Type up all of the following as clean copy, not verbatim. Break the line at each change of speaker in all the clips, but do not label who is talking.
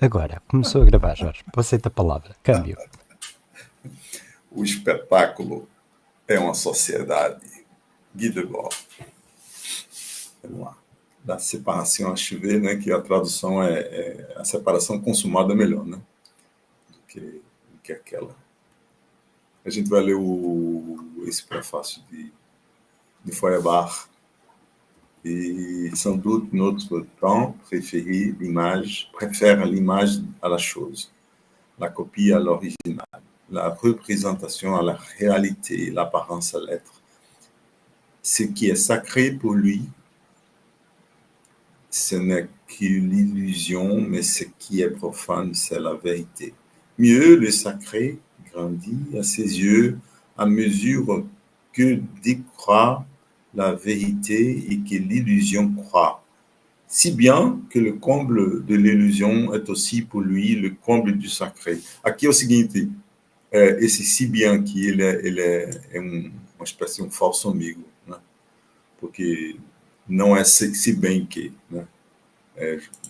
Agora, começou a gravar, Jorge. Aceita a palavra. Câmbio.
O espetáculo é uma sociedade. Guy Debord. Vamos lá. Da separação a chover, né? Que a tradução é a separação consumada melhor, né? Do que aquela. A gente vai ler esse prefácio de Feuerbach. Et sans doute notre temps préfère l'image à la chose, la copie à l'original, la représentation à la réalité, l'apparence à l'être. Ce qui est sacré pour lui, ce n'est que l'illusion, mais ce qui est profane, c'est la vérité. Mieux, le sacré grandit à ses yeux à mesure que décroît la vérité et que l'illusion croît. Si bien que le comble de l'illusion est aussi pour lui le comble du sacré. Aqui é o seguinte, esse si bien que ele é uma espécie de um falso amigo, né? Porque não é se bem que, né?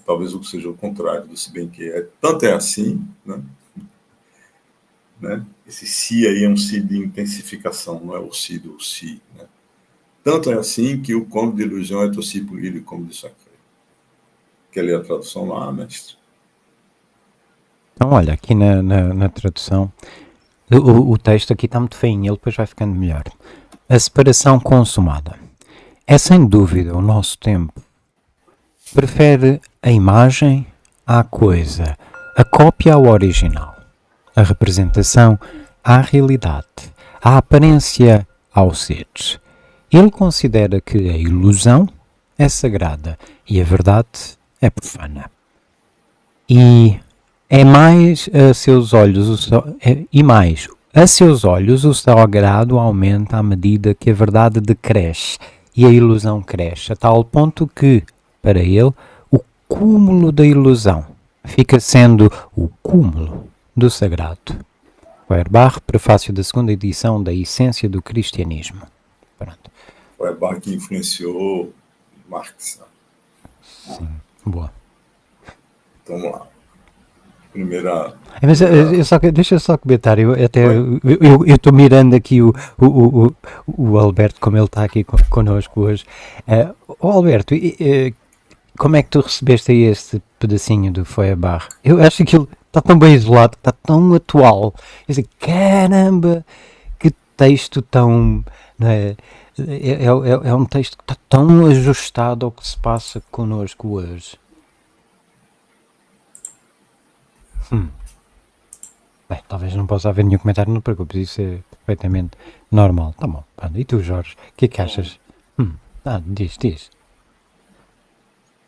Talvez seja o contrário do se bem que. Tanto é assim, né? Esse si aí é um si de intensificação, não é o si do si, né? Tanto é assim que o combo de ilusão é aussi por ele como de sacré. Quer ler a tradução lá, mestre?
Então, olha, aqui na tradução, o texto aqui está muito feinho, ele depois vai ficando melhor. A separação consumada. É sem dúvida o nosso tempo. Prefere a imagem à coisa, a cópia ao original, a representação à realidade, a aparência ao ser. Ele considera que a ilusão é sagrada e a verdade é profana. E a seus olhos o sagrado aumenta à medida que a verdade decresce e a ilusão cresce, a tal ponto que, para ele, o cúmulo da ilusão fica sendo o cúmulo do sagrado. Feuerbach, prefácio da segunda edição da Essência do Cristianismo. Pronto.
Feuerbach que influenciou Marx.
Sim, boa.
Então vamos lá. Primeira.
Mas deixa eu só comentar. Eu estou mirando aqui o Alberto, como ele está aqui connosco hoje. Alberto, como é que tu recebeste aí este pedacinho do Feuerbach? Eu acho que ele está tão bem isolado, está tão atual. Eu sei, caramba, que texto tão. Não é? É um texto que está tão ajustado ao que se passa connosco hoje. Bem, talvez não possa haver nenhum comentário, não te preocupes, isso é perfeitamente normal. Tá bom. E tu, Jorge, o que é que achas? Diz.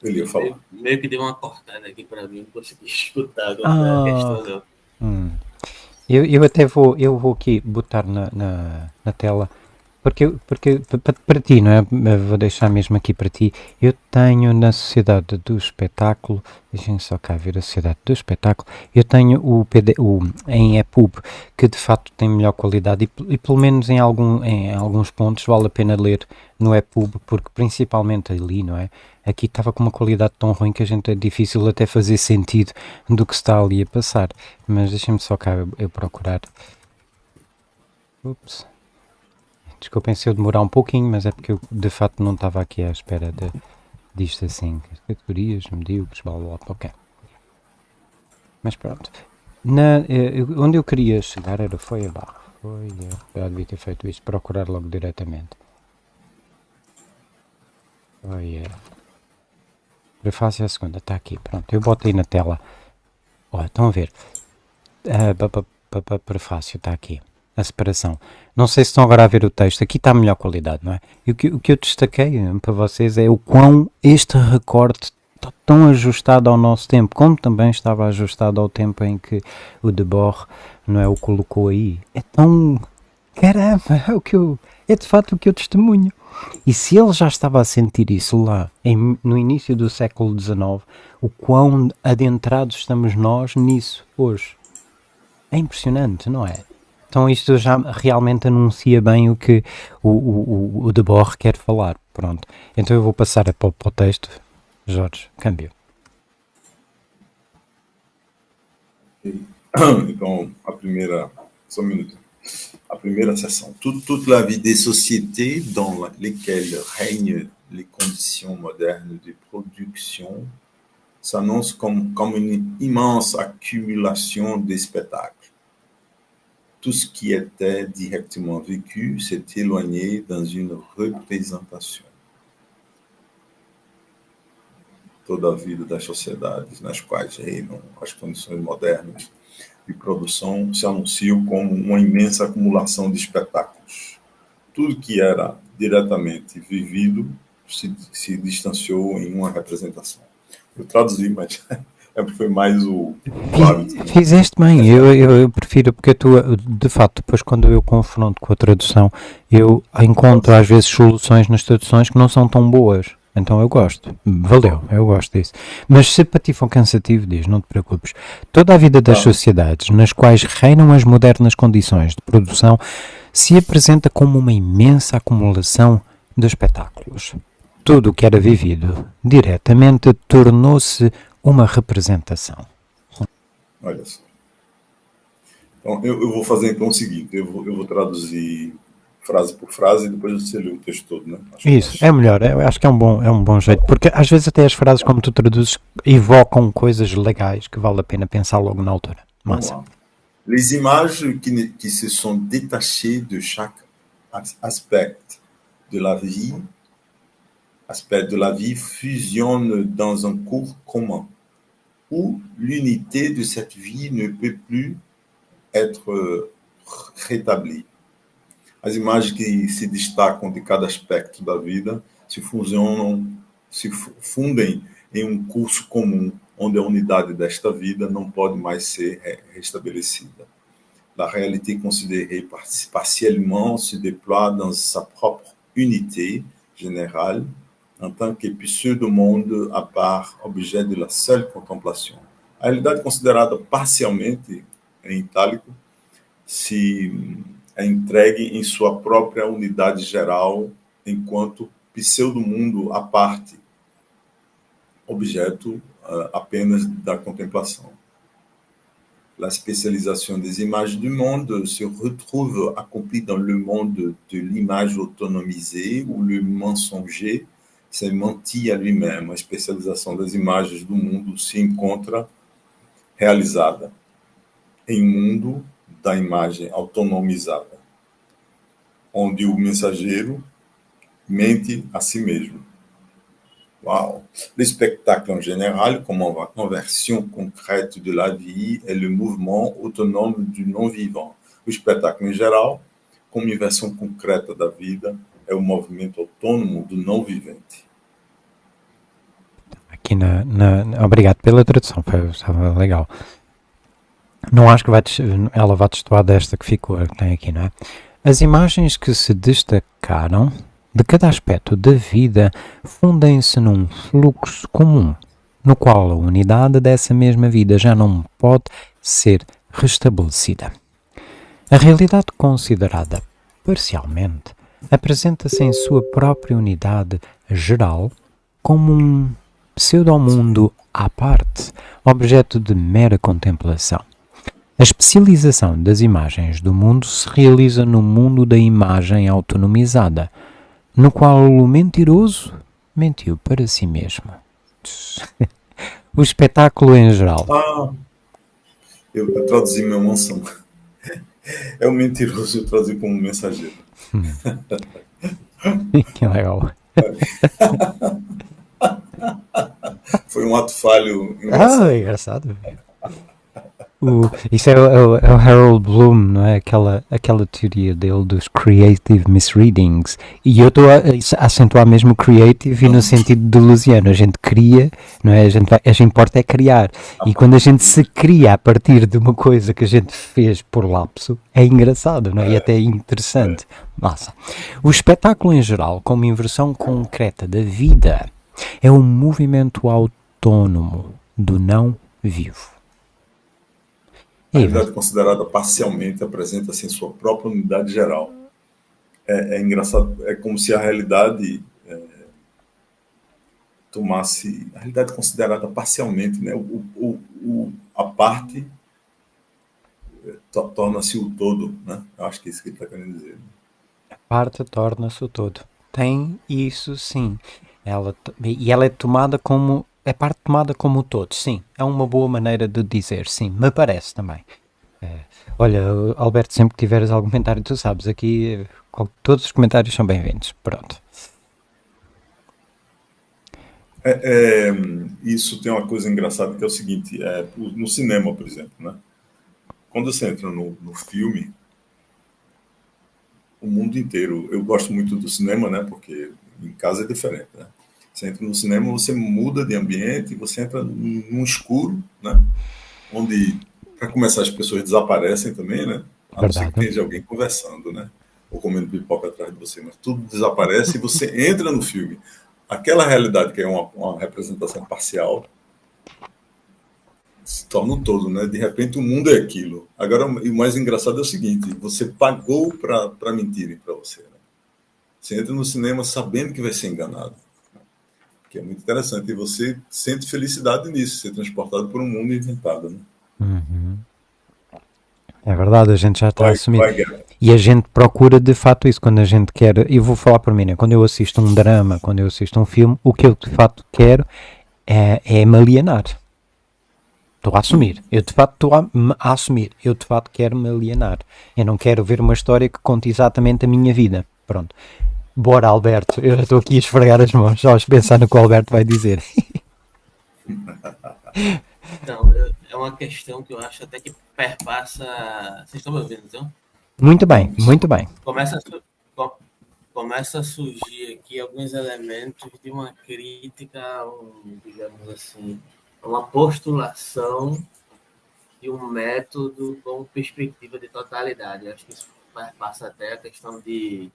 Ele ia falar.
Meio que deu uma cortada aqui para mim, não consegui escutar a questão, não.
Eu até vou aqui botar na tela, porque para ti, não é? Vou deixar mesmo aqui para ti. Eu tenho na Sociedade do Espetáculo, deixem só cá ver a Sociedade do Espetáculo, eu tenho em EPUB, que de facto tem melhor qualidade e pelo menos em alguns pontos vale a pena ler no EPUB, porque principalmente ali, não é? Aqui estava com uma qualidade tão ruim que é difícil até fazer sentido do que está ali a passar. Mas deixem-me só cá eu procurar. Ups. Desculpem se eu demorar um pouquinho, mas é porque eu de facto não estava aqui à espera disto assim. Categorias, medíocres, blá blá blá. Ok. Mas pronto. Onde eu queria chegar era Feuerbach. Eu devia ter feito isto, procurar logo diretamente. Prefácio a segunda, está aqui, pronto, eu boto aí na tela. Olha, estão a ver? Prefácio, está aqui. A separação. Não sei se estão agora a ver o texto, aqui está a melhor qualidade, não é? E o que eu destaquei para vocês é o quão este recorte está tão ajustado ao nosso tempo, como também estava ajustado ao tempo em que o Debord, não é, o colocou aí. É tão... Caramba, é de facto o que eu testemunho. E se ele já estava a sentir isso lá no início do século XIX, o quão adentrados estamos nós nisso hoje. É impressionante, não é? Então isto já realmente anuncia bem o que o Debord quer falar. Pronto. Então eu vou passar para o texto. Jorge, câmbio.
Então, só um minuto. La première session. Toute la vie des sociétés dans lesquelles règnent les conditions modernes de production s'annonce comme une immense accumulation de spectacles. Tout ce qui était directement vécu s'est éloigné dans une représentation. Toda a vida das sociedades nas quais reinam as condições modernas de produção se anunciam como uma imensa acumulação de espetáculos. Tudo que era diretamente vivido se distanciou em uma representação. Eu traduzi, mas foi mais o hábito.
Fizeste bem, eu prefiro, porque tu, de facto, depois quando eu confronto com a tradução, eu encontro às vezes soluções nas traduções que não são tão boas. Então eu gosto, valeu, eu gosto disso. Mas se para ti for cansativo, diz, não te preocupes. Toda a vida das sociedades nas quais reinam as modernas condições de produção se apresenta como uma imensa acumulação de espetáculos. Tudo o que era vivido diretamente tornou-se uma representação.
Olha só. Então, eu vou fazer então o seguinte, eu vou traduzir frase por frase e depois você lê o texto todo, né?
Isso, é melhor, eu acho que é um bom jeito, porque às vezes até as frases como tu traduzes evocam coisas legais que vale a pena pensar logo na altura. Massa.
Les images qui se sont détachées de chaque aspect de la vie fusionnent dans un cours commun, où l'unité de cette vie ne peut plus être rétablie. As imagens que se destacam de cada aspecto da vida se fundem em um curso comum, onde a unidade desta vida não pode mais ser restabelecida. La réalité considérée partiellement se déploie dans sa propre unité générale, en tant que pseudo-monde à part, objet de la seule contemplation. A realidade considerada parcialmente, em itálico, se é entregue em sua própria unidade geral, enquanto pseudo-mundo à parte, objeto apenas da contemplação. La spécialisation des images du monde se retrouve accomplie dans le monde de l'image autonomisée, où le mensonger s'est menti à lui-même. A especialização das imagens do mundo se encontra realizada em mundo da imagem autonomizada, onde o mensageiro mente a si mesmo. Wow. Le spectacle en général, comme en version concrète de la vie, est le mouvement autonome du non-vivant. O espetáculo em geral, como em versão concreta da vida, é o movimento autônomo do não-vivente.
Aqui obrigado pela tradução, estava legal. Não acho que ela vai destoar desta que tem aqui, não é? As imagens que se destacaram de cada aspecto da vida fundem-se num fluxo comum, no qual a unidade dessa mesma vida já não pode ser restabelecida. A realidade considerada parcialmente apresenta-se em sua própria unidade geral como um pseudo-mundo à parte, objeto de mera contemplação. A especialização das imagens do mundo se realiza no mundo da imagem autonomizada, no qual o mentiroso mentiu para si mesmo. O espetáculo em geral.
Eu traduzi minha menção. É o mentiroso, eu traduzi como mensageiro.
Que legal.
Foi um ato falho engraçado.
Engraçado. Isso é o Harold Bloom, não é? Aquela teoria dele dos creative misreadings. E eu estou a acentuar mesmo creative e no sentido de Luciano. A gente cria, não é? A gente importa é criar. E quando a gente se cria a partir de uma coisa que a gente fez por lapso, é engraçado, não é? E até interessante. Nossa. O espetáculo em geral, como inversão concreta da vida, é um movimento autônomo do não vivo.
A realidade considerada parcialmente apresenta-se em sua própria unidade geral. É engraçado, é como se a realidade tomasse... A realidade considerada parcialmente, né? A parte torna-se o todo, né? Eu acho que é isso que ele está querendo dizer.
A parte torna-se o todo. Tem isso, sim. E ela é tomada como. É parte tomada como o todo, sim. É uma boa maneira de dizer, sim. Me parece também. É. Olha, Alberto, sempre que tiveres algum comentário, tu sabes, aqui todos os comentários são bem-vindos. Pronto.
Isso tem uma coisa engraçada que é o seguinte: no cinema, por exemplo, né? Quando você entra no filme, o mundo inteiro. Eu gosto muito do cinema, né? Porque em casa é diferente, né? Você entra no cinema, você muda de ambiente, você entra num escuro, né? Onde, para começar, as pessoas desaparecem também, né? A não ser que
Verdade.
tenha alguém conversando, né? Ou comendo pipoca atrás de você, mas tudo desaparece e você entra no filme. Aquela realidade que é uma representação parcial se torna um todo, né? De repente o mundo é aquilo. Agora, o mais engraçado é o seguinte: você pagou para mentirem para você. Né? Você entra no cinema sabendo que vai ser enganado, que é muito interessante. E você sente felicidade nisso, ser transportado por um mundo inventado. Né?
Uhum. É verdade, a gente já está a assumir.
Vai, Guerra.
E a gente procura de fato isso quando a gente quer. Eu vou falar por mim, né? Quando eu assisto um drama, quando eu assisto um filme, o que eu de fato quero é me alienar. Estou a assumir. Eu de fato estou a assumir. Eu de fato quero me alienar. Eu não quero ver uma história que conte exatamente a minha vida. Pronto. Bora, Alberto. Eu já estou aqui a esfregar as mãos, só a pensar no que o Alberto vai dizer.
Então, é uma questão que eu acho até que perpassa. Vocês estão me ouvindo, então?
Muito bem,
Vamos.
muito bem.
Começa começa a surgir aqui alguns elementos de uma crítica, digamos assim, uma postulação de um método com perspectiva de totalidade. Eu acho que isso passa até a questão de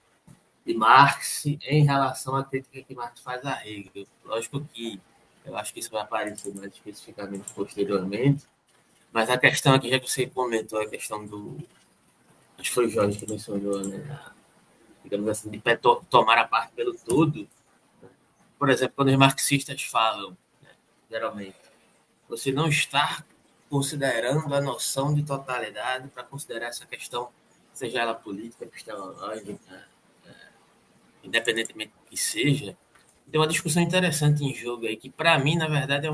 Marx em relação à crítica que Marx faz a Hegel. Lógico que eu acho que isso vai aparecer mais especificamente posteriormente, mas a questão aqui, já que você comentou, a questão do. Acho que foi o Jorge que mencionou, né? Digamos assim, de tomar a parte pelo todo. Por exemplo, quando os marxistas falam, né, geralmente, você não está considerando a noção de totalidade para considerar essa questão, seja ela política, epistemológica, independentemente do que seja. Tem uma discussão interessante em jogo aí, que para mim, na verdade,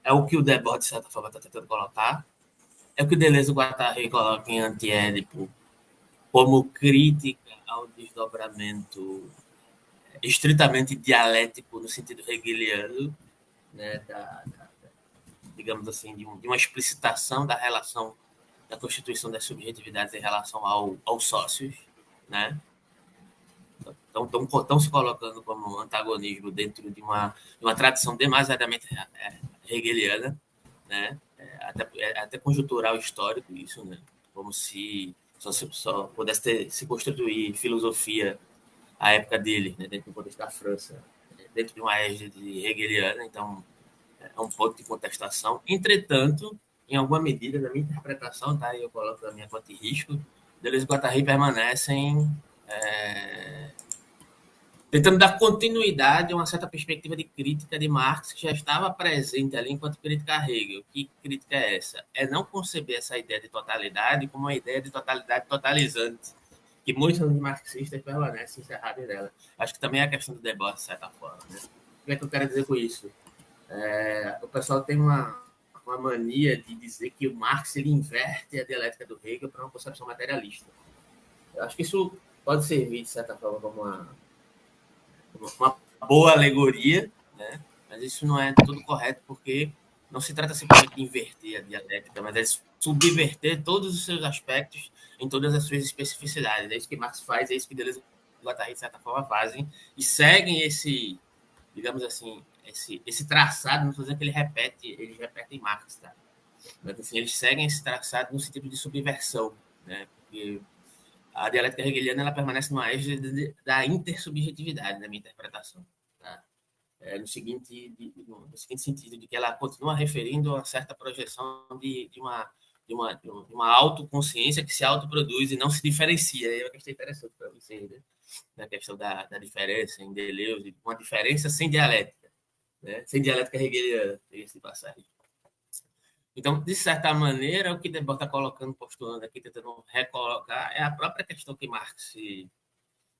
é o que o Debord, de certa forma, está tentando colocar, é o que o Deleuze e o Guattari colocam em Antiédipo como crítica ao desdobramento estritamente dialético no sentido hegeliano, né, digamos assim, de uma explicitação da relação da constituição das subjetividades em relação aos sócios, né? Estão se colocando como antagonismo dentro de uma tradição demasiadamente hegeliana, né? Até conjuntural histórico isso, né? Como se só pudesse se constituir filosofia à época dele, né? Dentro do contexto da França, dentro de uma égide hegeliana, então é um ponto de contestação. Entretanto, em alguma medida, na minha interpretação, tá? Eu coloco na minha conta de risco, Deleuze e Guattari permanecem tentando dar continuidade a uma certa perspectiva de crítica de Marx que já estava presente ali enquanto crítica a Hegel. Que crítica é essa? É não conceber essa ideia de totalidade como uma ideia de totalidade totalizante, que muitos marxistas permanecem encerrados nela. Acho que também é a questão do debate, de certa forma. Né? O que é que eu quero dizer com isso? O pessoal tem uma mania de dizer que o Marx ele inverte a dialética do Hegel para uma concepção materialista. Eu acho que isso pode servir, de certa forma, como uma boa alegoria, né? Mas isso não é tudo correto, porque não se trata simplesmente de inverter a dialética, mas é subverter todos os seus aspectos em todas as suas especificidades. É isso que Marx faz, é isso que Deleuze e Guattari, de certa forma, fazem, e seguem esse, digamos assim, esse traçado, não estou dizendo que eles repetem Marx, tá? Mas, assim, eles seguem esse traçado no sentido de subversão, né? Porque a dialética hegeliana ela permanece numa égide da intersubjetividade, na minha interpretação. Tá? No seguinte sentido, de que ela continua referindo a uma certa projeção de uma autoconsciência que se autoproduz e não se diferencia. É uma questão interessante para você, né? Na questão da diferença em Deleuze, uma diferença sem dialética, né? Sem dialética hegeliana, esse passagem. Então, de certa maneira, o que Debord está colocando, postulando aqui, tentando recolocar, é a própria questão que Marx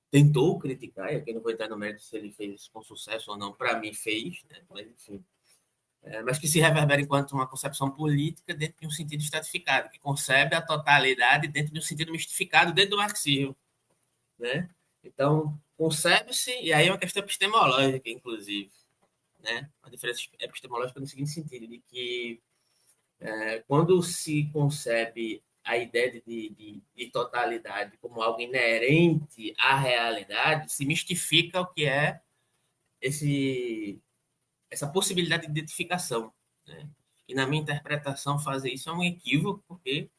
tentou criticar, e aqui não vou entrar no mérito se ele fez com sucesso ou não, para mim fez, né? Mas enfim, mas que se reverbera enquanto uma concepção política dentro de um sentido estratificado, que concebe a totalidade dentro de um sentido mistificado dentro do marxismo, né? Então, concebe-se, e aí é uma questão epistemológica, inclusive, né? Uma diferença epistemológica no seguinte sentido, de que quando se concebe a ideia de totalidade como algo inerente à realidade, se mistifica o que é essa possibilidade de identificação, né? E na minha interpretação, fazer isso é um equívoco, porque,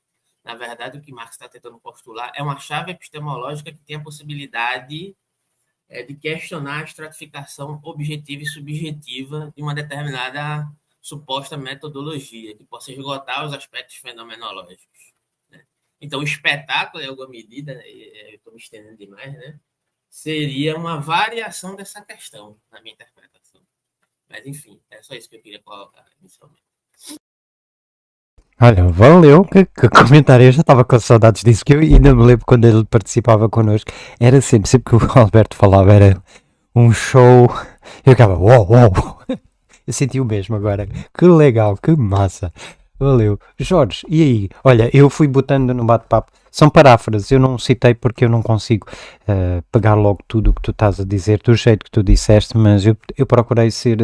na verdade, o que Marx está tentando postular é uma chave epistemológica que tem a possibilidade de questionar a estratificação objetiva e subjetiva de uma determinada suposta metodologia, que possa esgotar os aspectos fenomenológicos, né? Então, o espetáculo, em alguma medida, eu estou me estendendo demais, né? Seria uma variação dessa questão, na minha interpretação. Mas, enfim, é só isso que eu queria colocar inicialmente.
Olha, valeu, que comentário. Eu já estava com saudades disso, que eu ainda me lembro quando ele participava connosco. Era sempre que o Alberto falava, era um show. Eu ficava, uau, uau. Eu senti o mesmo agora. Que legal, que massa. Valeu. Jorge, e aí? Olha, eu fui botando no bate-papo. São paráfrases, eu não citei porque eu não consigo pegar logo tudo o que tu estás a dizer, do jeito que tu disseste, mas eu procurei ser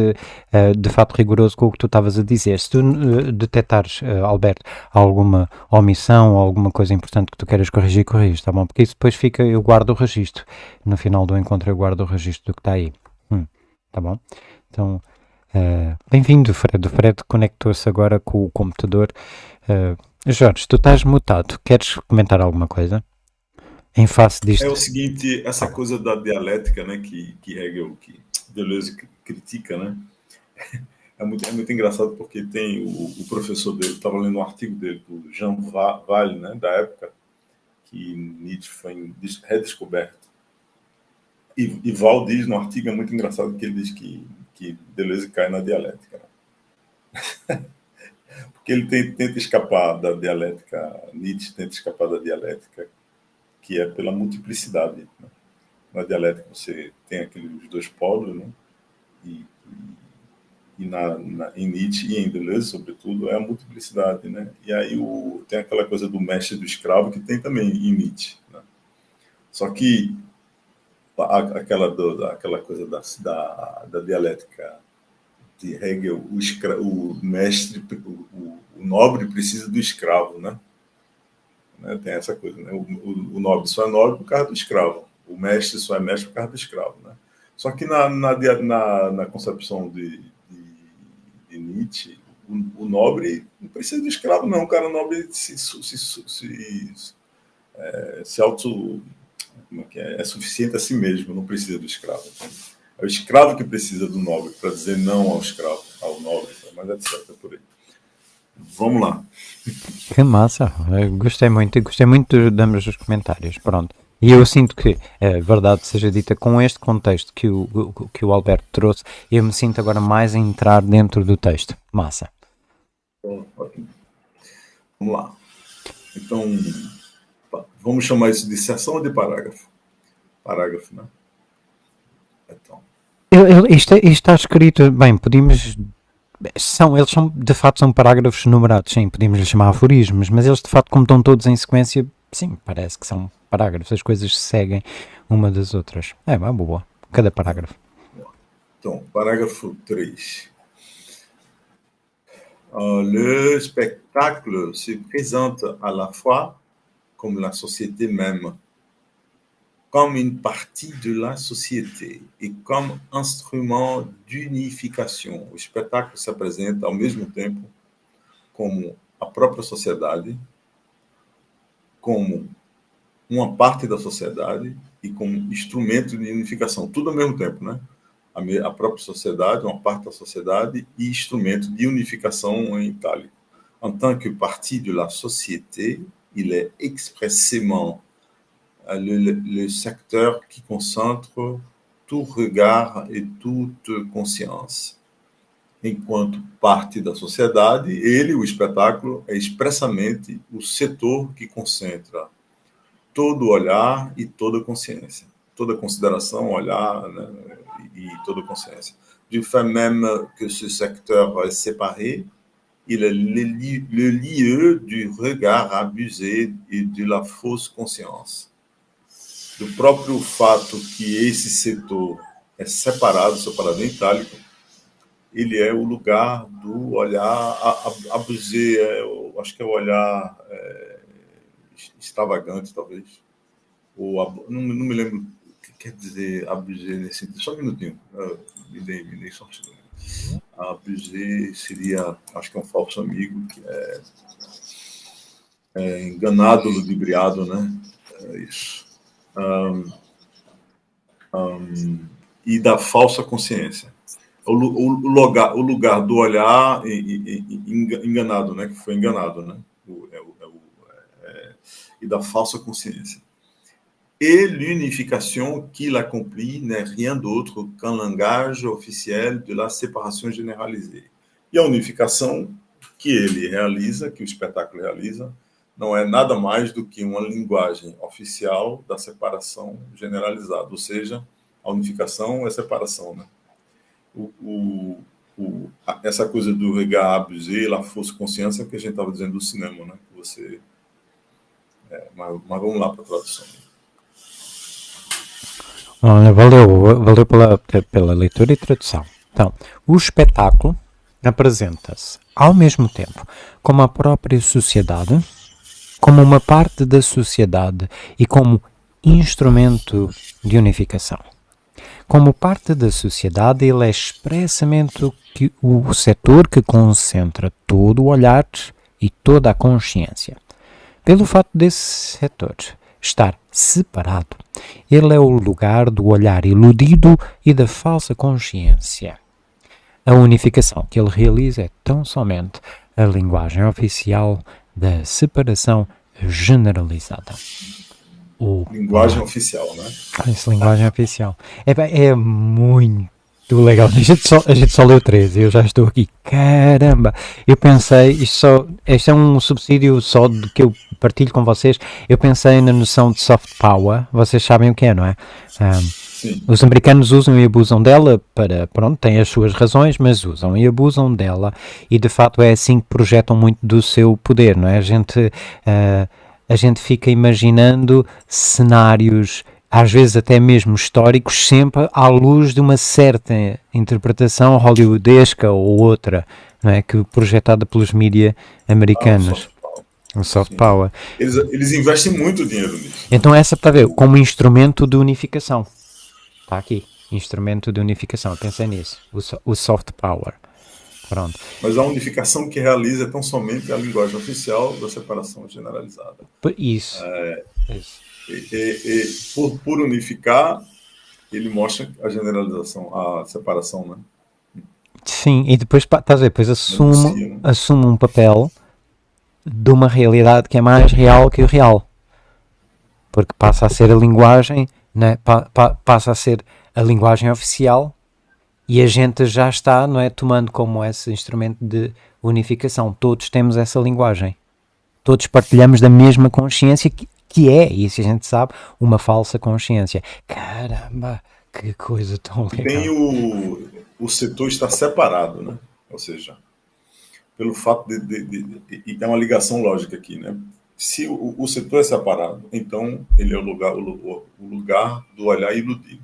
de fato rigoroso com o que tu estavas a dizer. Se tu detectares, Alberto, alguma omissão ou alguma coisa importante que tu queiras corrigir, corrige, tá bom? Porque isso depois fica, eu guardo o registro. No final do encontro eu guardo o registro do que está aí. Tá bom? Então, bem-vindo, Fred. O Fred conectou-se agora com o computador. Jorge, tu estás mutado. Queres comentar alguma coisa em face disto?
É o seguinte, essa coisa da dialética, né, que Hegel, que Deleuze critica, né, é muito engraçado porque tem o professor dele, estava lendo um artigo dele, do Jean Wahl, né, da época que Nietzsche foi redescoberto. E Wahl diz no artigo, é muito engraçado, que ele diz que Deleuze cai na dialética. Né? Porque ele tenta escapar da dialética, Nietzsche tenta escapar da dialética, que é pela multiplicidade. Né? Na dialética você tem aqueles dois polos, né? E em Nietzsche e em Deleuze, sobretudo, é a multiplicidade. Né? E aí tem aquela coisa do mestre e do escravo, que tem também em Nietzsche. Né? Só que aquela coisa da dialética de Hegel, o mestre, o nobre precisa do escravo, né? Tem essa coisa, né? O nobre só é nobre por causa do escravo, o mestre só é mestre por causa do escravo, né? Só que na concepção de Nietzsche, o nobre não precisa do escravo, não. O cara nobre se auto... Como é suficiente a si mesmo, não precisa do escravo. É o escravo que precisa do nobre para dizer não ao escravo, ao nobre, mas etc. Por aí. Vamos lá.
Que massa, eu gostei muito de ambos os comentários, pronto. E eu sinto que, a verdade seja dita, com este contexto que o Alberto trouxe, eu me sinto agora mais a entrar dentro do texto. Massa.
Ótimo. Vamos lá. Então, vamos chamar isso de seção ou de parágrafo? Parágrafo, né? Então.
Isto está escrito, bem, podíamos... eles são, de fato, são parágrafos numerados, sim, podíamos lhes chamar aforismos, mas eles, de fato, como estão todos em sequência, sim, parece que são parágrafos, as coisas seguem uma das outras. É boa, cada parágrafo.
Então, parágrafo 3. Le spectacle se présente à la fois comme la société même, comme une partie de la société et comme instrument d'unificação. O espetáculo se apresenta ao mesmo tempo como a própria sociedade, como uma parte da sociedade e como instrumento de unificação. Tudo ao mesmo tempo, né? A própria sociedade, uma parte da sociedade e instrumento de unificação em itálico. En tant que partie de la société, il est expressément le secteur qui concentre tout regard et toute conscience. enquanto parte da sociedade, ele, o espetáculo, é expressamente o setor que concentra todo olhar e toda consciência, toda considération, olhar, né, et toda consciência. Du fait même que ce secteur est séparé, il est le lieu du regard abusé et de la fausse conscience. Do próprio fato que esse setor é separado em itálico, ele é o lugar do olhar abusé, acho que é o olhar extravagante, talvez. Ou, não me lembro o que quer dizer abusé nesse sentido. Só um minutinho. Me dei só um segundo. Abusé seria, acho que é um falso amigo, que é enganado, ludibriado, né? É isso. E da falsa consciência. O lugar do olhar enganado, né? Que foi enganado, né? E da falsa consciência. Et l'unification qu'il accomplit n'est rien d'autre qu'un langage officiel de la séparation généralisée. E a unificação que ele realiza, que o espetáculo realiza, não é nada mais do que uma linguagem oficial da separação generalizada, ou seja, a unificação é separação, né? Essa coisa do regard abusé, la fausse consciência, que a gente estava dizendo do cinema, né? Que você, mas vamos lá para a tradução.
Olha, valeu pela leitura e tradução. Então, o espetáculo apresenta-se ao mesmo tempo como a própria sociedade, como uma parte da sociedade e como instrumento de unificação. Como parte da sociedade, ele é expressamente o setor que concentra todo o olhar e toda a consciência. Pelo fato desse setor estar separado, ele é o lugar do olhar iludido e da falsa consciência. A unificação que ele realiza é tão somente a linguagem oficial da separação generalizada.
Linguagem oficial, né?
Essa linguagem oficial. É muito legal. A gente só leu 13 e eu já estou aqui. Caramba! Eu pensei, isto é um subsídio só do que eu partilho com vocês. Eu pensei na noção de soft power. Vocês sabem o que é, não é? Os americanos usam e abusam dela para, pronto, têm as suas razões, mas usam e abusam dela e de facto é assim que projetam muito do seu poder, não é? A gente fica imaginando cenários, às vezes até mesmo históricos, sempre à luz de uma certa interpretação hollywoodesca ou outra, não é? Que projetada pelos mídias americanos. O soft power.
Eles investem muito dinheiro nisso.
Então essa para ver como instrumento de unificação. Está aqui, instrumento de unificação. Pensei nisso, o soft power. Pronto.
Mas a unificação que realiza é tão somente a linguagem oficial da separação generalizada.
Isso.
Por unificar, ele mostra a generalização, a separação, né?
Sim, e depois, estás a ver, depois assume um papel de uma realidade que é mais real que o real. Porque passa a ser a linguagem, né? Passa a ser a linguagem oficial. E a gente já está, não é, tomando como esse instrumento de unificação. Todos temos essa linguagem. Todos partilhamos da mesma consciência que é, e isso a gente sabe, uma falsa consciência. Caramba, que coisa tão legal.
Tem o setor está separado, né? Ou seja, pelo fato de é uma ligação lógica aqui, né? Se o setor é separado, então ele é o lugar do olhar iludido.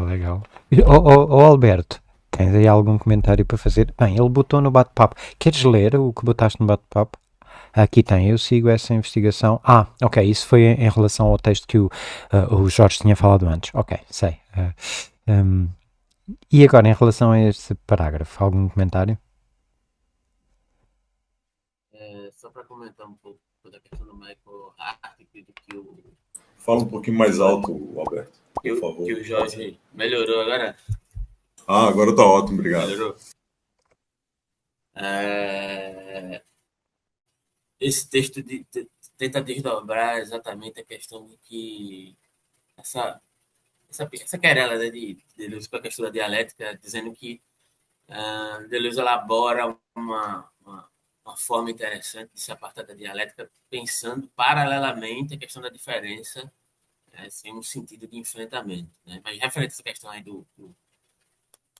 Legal. Alberto, tens aí algum comentário para fazer? Bem, ele botou no bate-papo. Queres ler o que botaste no bate-papo? Aqui tem, eu sigo essa investigação. Ok, isso foi em relação ao texto que o Jorge tinha falado antes. Ok, sei. E agora, em relação a este parágrafo, algum comentário?
Só para comentar um pouco da questão do Michael Hart, que o...
Fala um pouquinho mais alto, Alberto.
Por favor. Que o Jorge melhorou agora?
Agora está ótimo, obrigado.
Melhorou. Esse texto tenta desdobrar exatamente a questão de que essa essa querela, né, de Deleuze com a questão da dialética, dizendo que Deleuze elabora uma forma interessante de se apartar da dialética, pensando paralelamente a questão da diferença, sem um sentido de enfrentamento. Né? Mas referente a essa questão aí do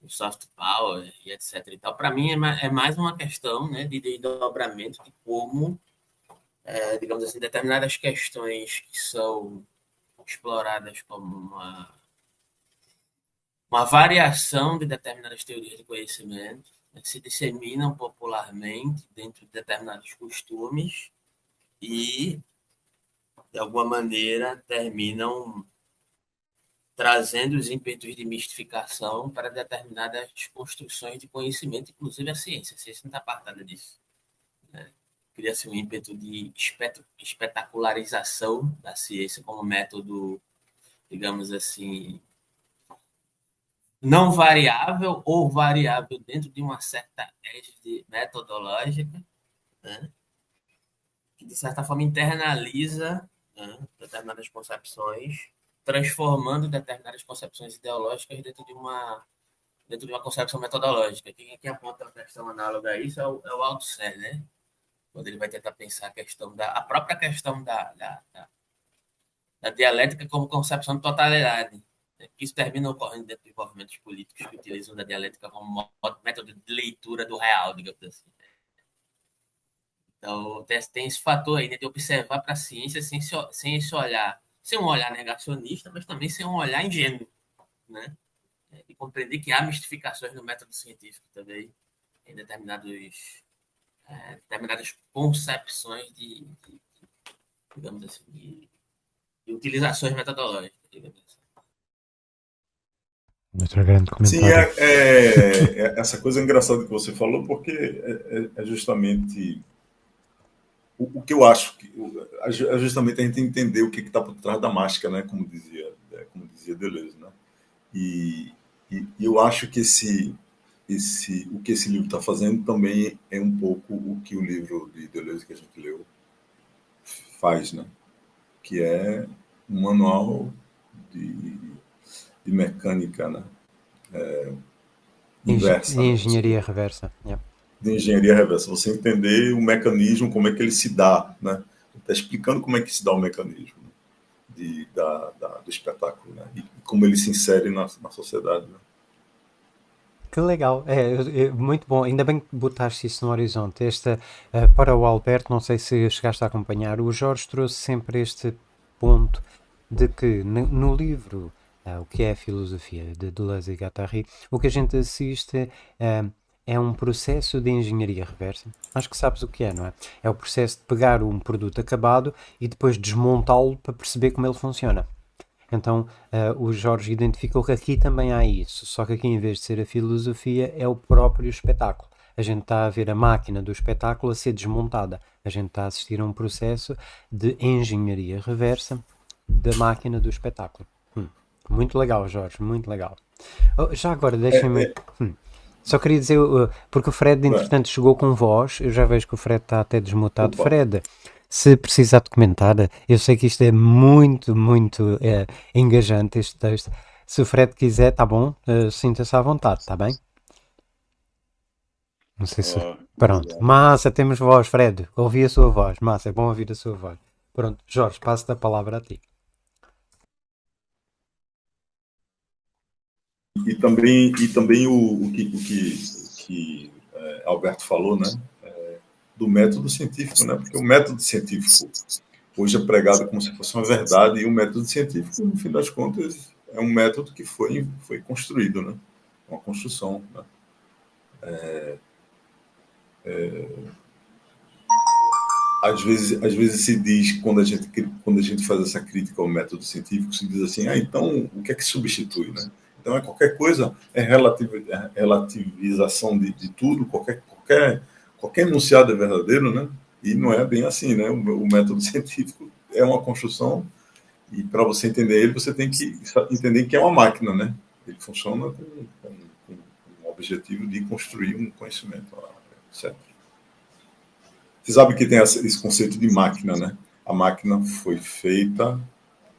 soft power e etc. e tal, para mim é mais uma questão, né, de desdobramento de como, digamos assim, determinadas questões que são exploradas como uma variação de determinadas teorias de conhecimento, né, se disseminam popularmente dentro de determinados costumes e, de alguma maneira, terminam trazendo os ímpetos de mistificação para determinadas construções de conhecimento, inclusive a ciência. A ciência não está apartada disso. Né? Cria-se um ímpeto de espetacularização da ciência como método, digamos assim, não variável ou variável dentro de uma certa égide metodológica, né? Que, de certa forma, internaliza, né, determinadas concepções, transformando determinadas concepções ideológicas dentro de uma concepção metodológica. Quem aponta a questão análoga a isso é o Althusser, né? Quando ele vai tentar pensar a própria questão da dialética como concepção de totalidade. Né? Isso termina ocorrendo dentro de movimentos políticos que utilizam da dialética como método de leitura do real, digamos assim. Então, tem esse fator aí, né, de observar para a ciência sem esse olhar, sem um olhar negacionista, mas também sem um olhar ingênuo, né? E compreender que há mistificações no método científico também, em determinadas concepções digamos assim, de utilizações metodológicas, digamos assim.
Outro grande
Sim,
comentário.
essa coisa engraçada que você falou, porque é justamente o que eu acho que é justamente a gente entender o que está por trás da máscara, né? Como dizia Deleuze, né? E eu acho que o que esse livro está fazendo também é um pouco o que o livro de Deleuze que a gente leu faz, né? Que é um manual de mecânica, né? Inversa, né?
Engenharia reversa. Yeah.
De engenharia reversa. Você entender o mecanismo, como é que ele se dá, né? Está explicando como é que se dá o mecanismo, né? Do espetáculo, né? E como ele se insere na sociedade, né?
Que legal, muito bom. Ainda bem que botaste isso no horizonte. Para o Alberto, não sei se chegaste a acompanhar, o Jorge trouxe sempre este ponto de que no livro O que é a filosofia de Deleuze e Guattari, o que a gente assiste é um processo de engenharia reversa. Acho que sabes o que é, não é? É o processo de pegar um produto acabado e depois desmontá-lo para perceber como ele funciona. Então, o Jorge identificou que aqui também há isso, só que aqui, em vez de ser a filosofia, é o próprio espetáculo. A gente está a ver a máquina do espetáculo a ser desmontada. A gente está a assistir a um processo de engenharia reversa da máquina do espetáculo. Muito legal, Jorge, muito legal. Já agora, deixem-me... Só queria dizer, porque o Fred, entretanto, chegou com voz. Eu já vejo que o Fred está até desmutado.
Opa.
Fred, se precisar de comentar, eu sei que isto é muito, muito engajante, este texto. Se o Fred quiser, tá bom, sinta-se à vontade, tá bem? Não sei se... Pronto. Massa, temos voz, Fred. Ouvi a sua voz. Massa, é bom ouvir a sua voz. Pronto, Jorge, passo a palavra a ti.
E também o que Alberto falou, né? Do método científico, né? Porque o método científico hoje é pregado como se fosse uma verdade, e o método científico, no fim das contas, é um método que foi construído, né? Uma construção, né? Às vezes se diz, quando a gente faz essa crítica ao método científico, se diz assim, então o que é que substitui, né? Então qualquer coisa, relativização de tudo, qualquer enunciado é verdadeiro, né? E não é bem assim, né? O método científico é uma construção, e para você entender ele, você tem que entender que é uma máquina, né? Ele funciona com o objetivo de construir um conhecimento, certo? Você sabe que tem esse conceito de máquina, né? A máquina foi feita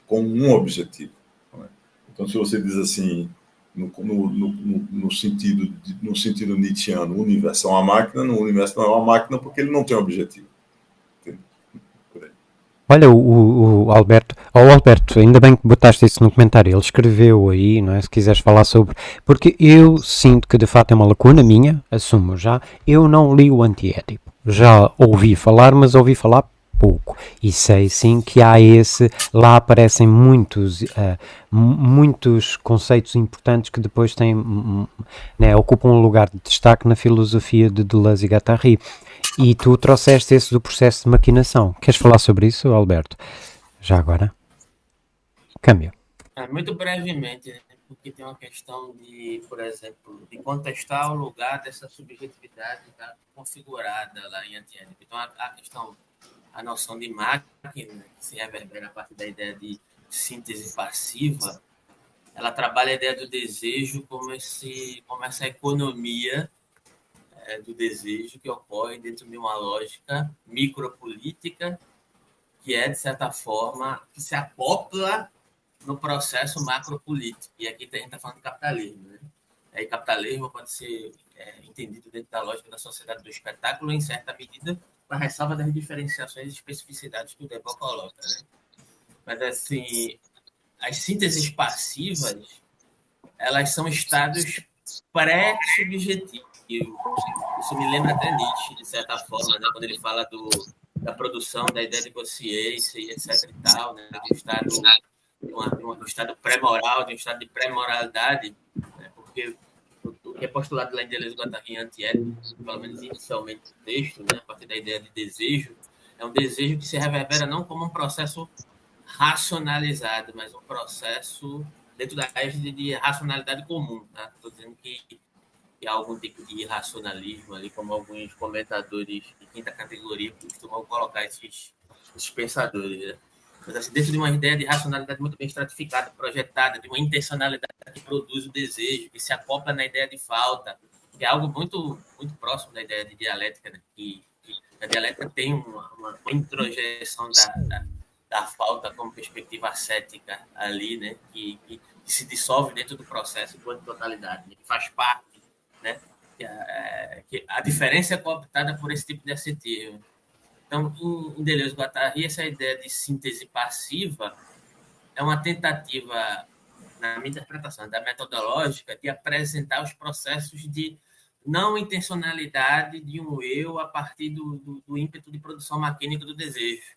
com um objetivo. Né? Então, se você diz assim, no sentido nietzschiano, o universo é uma máquina, o universo não é uma máquina porque ele não tem objetivo.
Olha, o Alberto, Alberto, ainda bem que botaste isso no comentário, ele escreveu aí, não é? Se quiseres falar sobre, porque eu sinto que de facto é uma lacuna minha, assumo já, eu não li o Antiédipo, já ouvi falar, mas ouvi falar pouco, e sei sim que há esse, lá aparecem muitos conceitos importantes que depois têm, né, ocupam um lugar de destaque na filosofia de Deleuze e Guattari. E tu trouxeste esse do processo de maquinação. Queres falar sobre isso, Alberto? Já agora? Câmbio.
Muito brevemente, né? Porque tem uma questão de, por exemplo, de contestar o lugar dessa subjetividade configurada lá em Antiédipo. Então, a questão, a noção de máquina, que se reverbera a partir da ideia de síntese passiva, ela trabalha a ideia do desejo como essa economia do desejo que ocorre dentro de uma lógica micropolítica que é, de certa forma, que se acopla no processo macropolítico. E aqui a gente está falando de capitalismo. Né? E capitalismo pode ser entendido dentro da lógica da sociedade do espetáculo, em certa medida, com a ressalva das diferenciações e especificidades que o Debord coloca. Né? Mas, assim, as sínteses passivas, elas são estados pré-subjetivos. Isso me lembra até Nietzsche, de certa forma, né? Quando ele fala da produção da ideia de consciência e etc. e tal, né? Do estado pré-moral, de um estado de pré-moralidade, né? Porque o que é postulado lá em Deleuze e Guattari antiético, pelo menos inicialmente no texto, né? A partir da ideia de desejo, é um desejo que se reverbera não como um processo racionalizado, mas um processo dentro da égide de racionalidade comum. Tá? Estou dizendo que há algum tipo de irracionalismo ali, como alguns comentadores de quinta categoria costumam colocar esses pensadores. Né? Mas assim, dentro de uma ideia de racionalidade muito bem estratificada, projetada, de uma intencionalidade que produz o desejo, que se acopla na ideia de falta, que é algo muito, muito próximo da ideia de dialética, né? que a dialética tem uma introjeção da falta como perspectiva ascética ali, né? Que se dissolve dentro do processo enquanto totalidade, né? Que faz parte, né? Que a diferença é cooptada por esse tipo de ascetismo. Então, em Deleuze e Guattari, essa ideia de síntese passiva é uma tentativa, na minha interpretação, da metodológica, de apresentar os processos de não intencionalidade de um eu a partir do ímpeto de produção maquínica do desejo,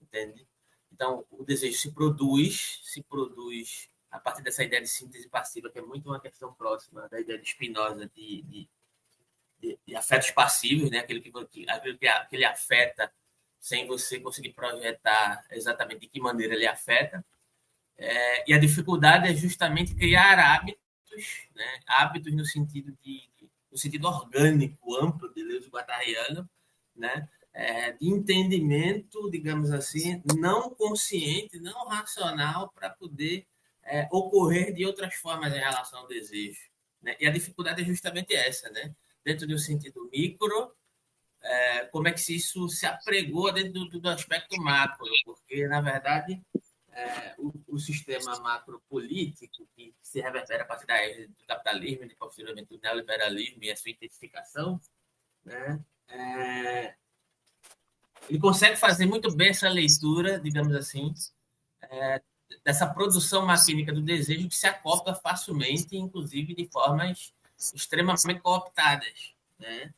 entende? Então, o desejo se produz a partir dessa ideia de síntese passiva, que é muito uma questão próxima da ideia de Spinoza de afetos passivos, né? aquilo que ele afeta sem você conseguir projetar exatamente de que maneira ele afeta. E a dificuldade é justamente criar hábitos, né? Hábitos no sentido orgânico, amplo, de Deleuze guattariano, né? De entendimento, digamos assim, não consciente, não racional, para poder ocorrer de outras formas em relação ao desejo. Né? E a dificuldade é justamente essa, né? Dentro de um sentido micro, como é que isso se apregou dentro do aspecto macro, porque, na verdade, o sistema macropolítico, que se reverbera a partir do capitalismo, e posteriormente do neoliberalismo e a sua intensificação, né? Ele consegue fazer muito bem essa leitura, digamos assim, dessa produção maquínica do desejo que se acopla facilmente, inclusive de formas extremamente cooptadas, né?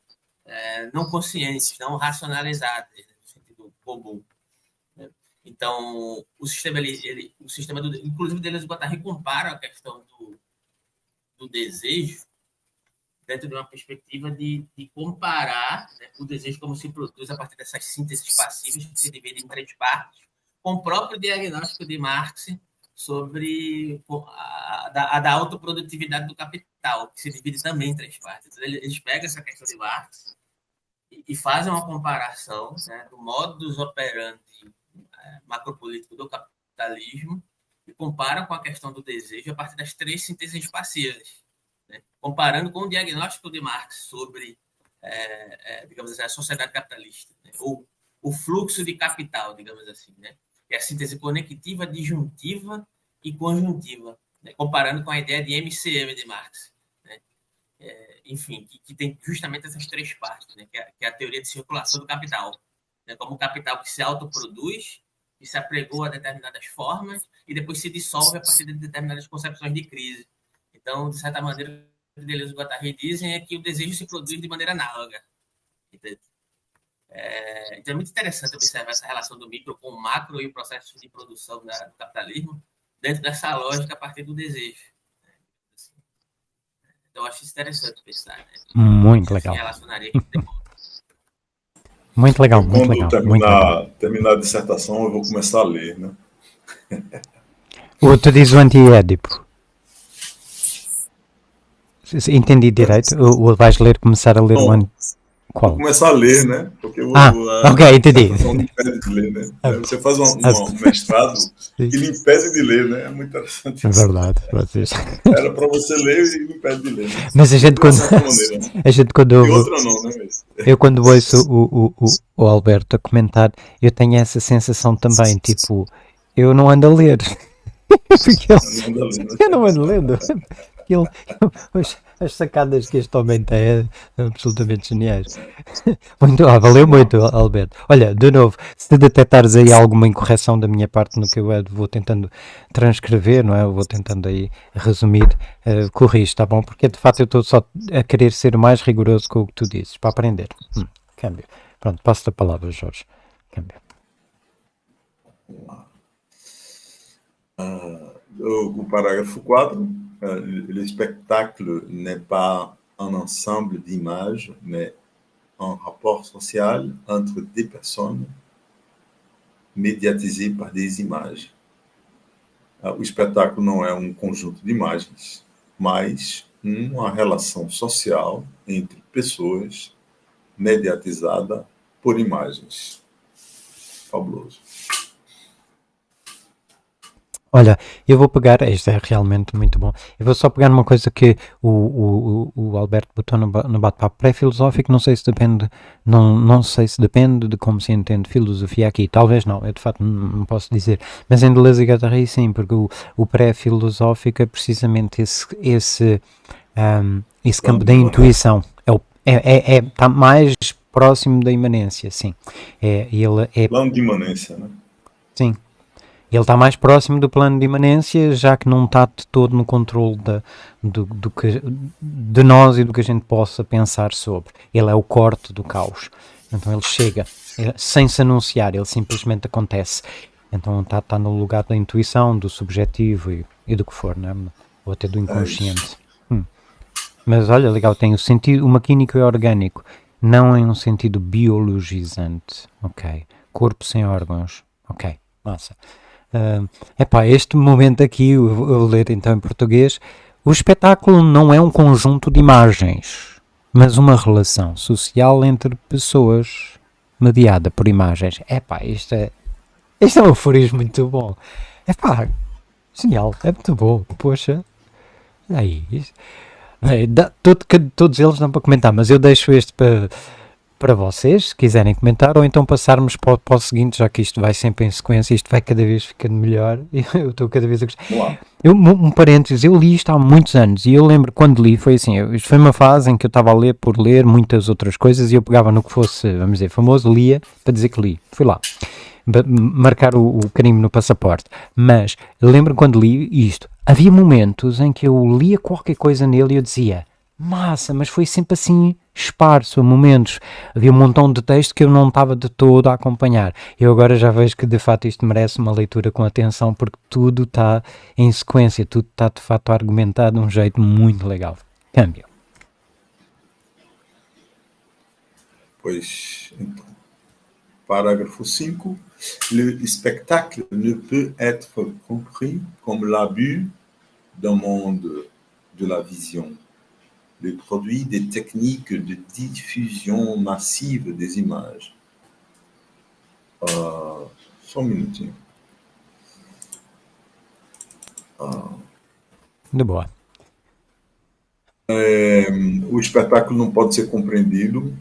Não conscientes, não racionalizadas, no sentido comum. Né? Então, o sistema, inclusive, Deleuze e Guattari compara a questão do desejo dentro de uma perspectiva de comparar, né, o desejo como se produz a partir dessas sínteses passivas que se dividem em três partes, com o próprio diagnóstico de Marx sobre a da autoprodutividade do capital, que se divide também em três partes. Eles pegam essa questão de Marx e fazem uma comparação, né, do modus operandi macropolítico do capitalismo e comparam com a questão do desejo a partir das três sínteses passivas, né, comparando com o diagnóstico de Marx sobre, digamos assim, a sociedade capitalista, né, ou o fluxo de capital, digamos assim, né, que é a síntese conectiva, disjuntiva e conjuntiva né? Comparando com a ideia de MCM de Marx, né? Enfim, que tem justamente essas três partes, né? Que é a teoria de circulação do capital, né? Como o capital que se autoproduz e se apregou a determinadas formas e depois se dissolve a partir de determinadas concepções de crise. Então, de certa maneira, o que Deleuze e Guattari dizem é que o desejo se produz de maneira análoga. Então é muito interessante observar essa relação do micro com o macro e o processo de produção do capitalismo dentro dessa lógica a partir do desejo. Então, eu acho isso interessante pensar. Né?
Muito legal.
Relacionaria aqui depois.
Muito legal, muito legal.
Quando terminar a dissertação, eu vou começar a ler, né?
Tu diz o anti-Édipo. Entendi direito? Ou vais começar a ler o anti... Qual?
Vou começar a ler, né? Porque
ok, entendi.
Me impede de ler, né? Você faz um mestrado que lhe impede de ler, né? É muito interessante.
É verdade. Vocês...
Era para você ler e lhe impede de ler. Né?
Mas a gente quando... A gente quando...
E outra não, né?
Eu quando ouço o Alberto a comentar, eu tenho essa sensação também, tipo, eu não ando a ler. Eu não ando lendo. As sacadas que este homem tem são absolutamente geniais. Muito, valeu muito, Alberto. Olha, de novo, se detectares aí alguma incorreção da minha parte no que eu vou tentando transcrever, não é? Eu vou tentando aí resumir, corrige, tá bom? Porque de facto eu estou só a querer ser o mais rigoroso com o que tu dizes, para aprender. Câmbio. Pronto, passo-te a palavra, Jorge. Câmbio.
O parágrafo 4, le spectacle n'est pas un ensemble d'images, mais un rapport social entre des personnes médiatisées par des images. O espetáculo não é um conjunto de imagens, mas uma relação social entre pessoas mediatizada por imagens. Fabuloso.
Olha, eu vou pegar, isto é realmente muito bom, eu vou só pegar numa coisa que o Alberto botou no bate-papo pré-filosófico, não sei se depende, não sei se depende de como se entende filosofia aqui, talvez não, eu de facto não posso dizer, mas em Deleuze e Guattari sim, porque o pré-filosófico é precisamente esse campo da intuição, está mais próximo da imanência, sim.
Plano de imanência, né?
Sim. Ele está mais próximo do plano de imanência, já que não está de todo no controle de nós e do que a gente possa pensar sobre. Ele é o corte do caos. Então ele chega, sem se anunciar, ele simplesmente acontece. Então está no lugar da intuição, do subjetivo e do que for, né? Ou até do inconsciente. Mas olha, legal, tem o sentido, o maquínico é orgânico, não em um sentido biologizante. Ok. Corpo sem órgãos. Ok, massa. Este momento aqui, eu vou ler então em português. O espetáculo não é um conjunto de imagens, mas uma relação social entre pessoas mediada por imagens. Isto é um aforismo muito bom. Genial, é muito bom. Poxa, aí, todos eles dão para comentar, mas eu deixo este para vocês, se quiserem comentar, ou então passarmos para o seguinte, já que isto vai sempre em sequência, isto vai cada vez ficando melhor, eu estou cada vez a gostar. Um parênteses, eu li isto há muitos anos, e eu lembro quando li, foi assim, isto foi uma fase em que eu estava a ler por ler muitas outras coisas, e eu pegava no que fosse, vamos dizer, famoso, lia, para dizer que li, fui lá, marcar o carimbo no passaporte, mas lembro quando li isto, havia momentos em que eu lia qualquer coisa nele e eu dizia, massa, mas foi sempre assim esparso, a momentos. Havia um montão de texto que eu não estava de todo a acompanhar. Eu agora já vejo que de fato isto merece uma leitura com atenção, porque tudo está em sequência, tudo está de fato argumentado de um jeito muito legal. Câmbio.
Pois, então, parágrafo 5. Le spectacle ne peut être compris comme l'abus d'un monde de la vision. Le produit des techniques de diffusion massive des images. Só um minutinho.
De boa.
O espetáculo não pode ser compreendido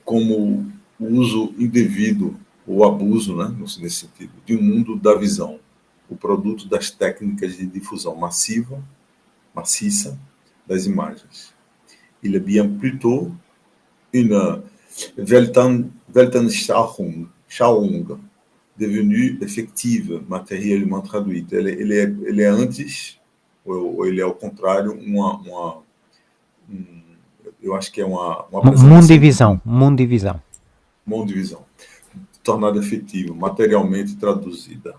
como o uso indevido ou abuso, né, nesse sentido, de um mundo da visão. o produto das técnicas de difusão maciça das imagens. Il est bien plutôt une Weltanschauung devenue effective, materiellement traduite. Ele é antes, ou ele é ao contrário, eu acho que é uma
Mundivisão.
Mundivisão, tornada efetiva, materialmente traduzida.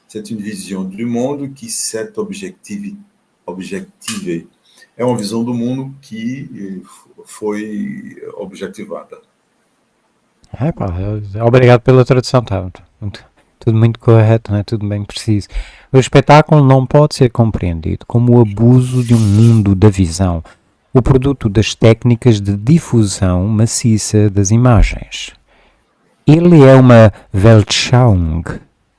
C'est une vision du monde qui s'est objectivée. É uma visão do mundo que foi objetivada.
Obrigado pela tradução, tá? Tudo muito correto, né? Tudo bem preciso. O espetáculo não pode ser compreendido como o abuso de um mundo da visão, o produto das técnicas de difusão maciça das imagens. Ele é uma Weltschauung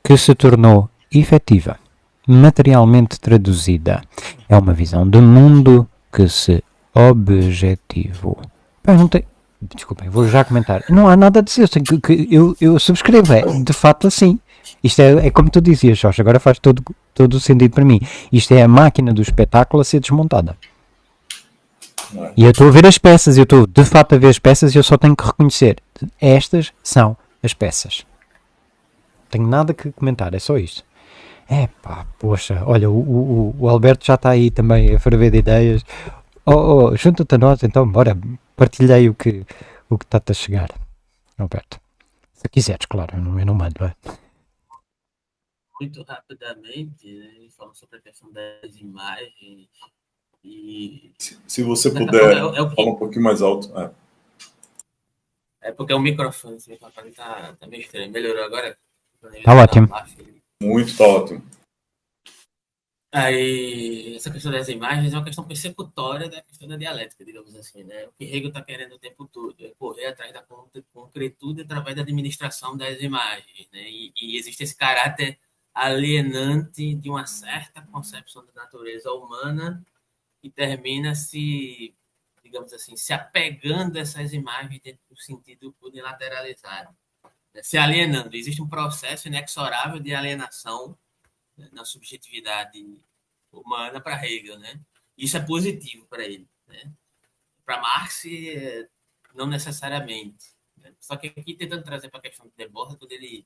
que se tornou efetiva, materialmente traduzida. É uma visão do mundo que se objetivou. Desculpem, vou já comentar. Não há nada a dizer, eu subscrevo, é de fato assim. Isto é como tu dizias, Jorge, agora faz todo o sentido para mim. Isto é a máquina do espetáculo a ser desmontada. E eu estou a ver as peças, eu estou de fato a ver as peças e eu só tenho que reconhecer. Estas são as peças. Não tenho nada que comentar, é só isto. Poxa, olha, o Alberto já está aí também a ferver de ideias. Junta-te a nós, então, bora, partilhei o que está-te a chegar, Alberto. Se quiseres, claro, eu não mando, é?
Muito rapidamente, né, falando sobre a questão das imagens e...
Se você puder falar um pouquinho mais alto.
É porque o microfone tá meio estranho. Melhorou agora?
Tá ótimo.
Muito, tá ótimo.
Aí, essa questão das imagens é uma questão persecutória da questão da dialética, digamos assim, né? O que Hegel está querendo o tempo todo é correr atrás da concretude através da administração das imagens, né? E existe esse caráter alienante de uma certa concepção da natureza humana que termina se, digamos assim, se apegando a essas imagens dentro do sentido unilateralizado, né? Se alienando. Existe um processo inexorável de alienação, né, na subjetividade humana para Hegel, né? Isso é positivo para ele, né? Para Marx, não necessariamente, né? Só que aqui tentando trazer para a questão do Debord, quando ele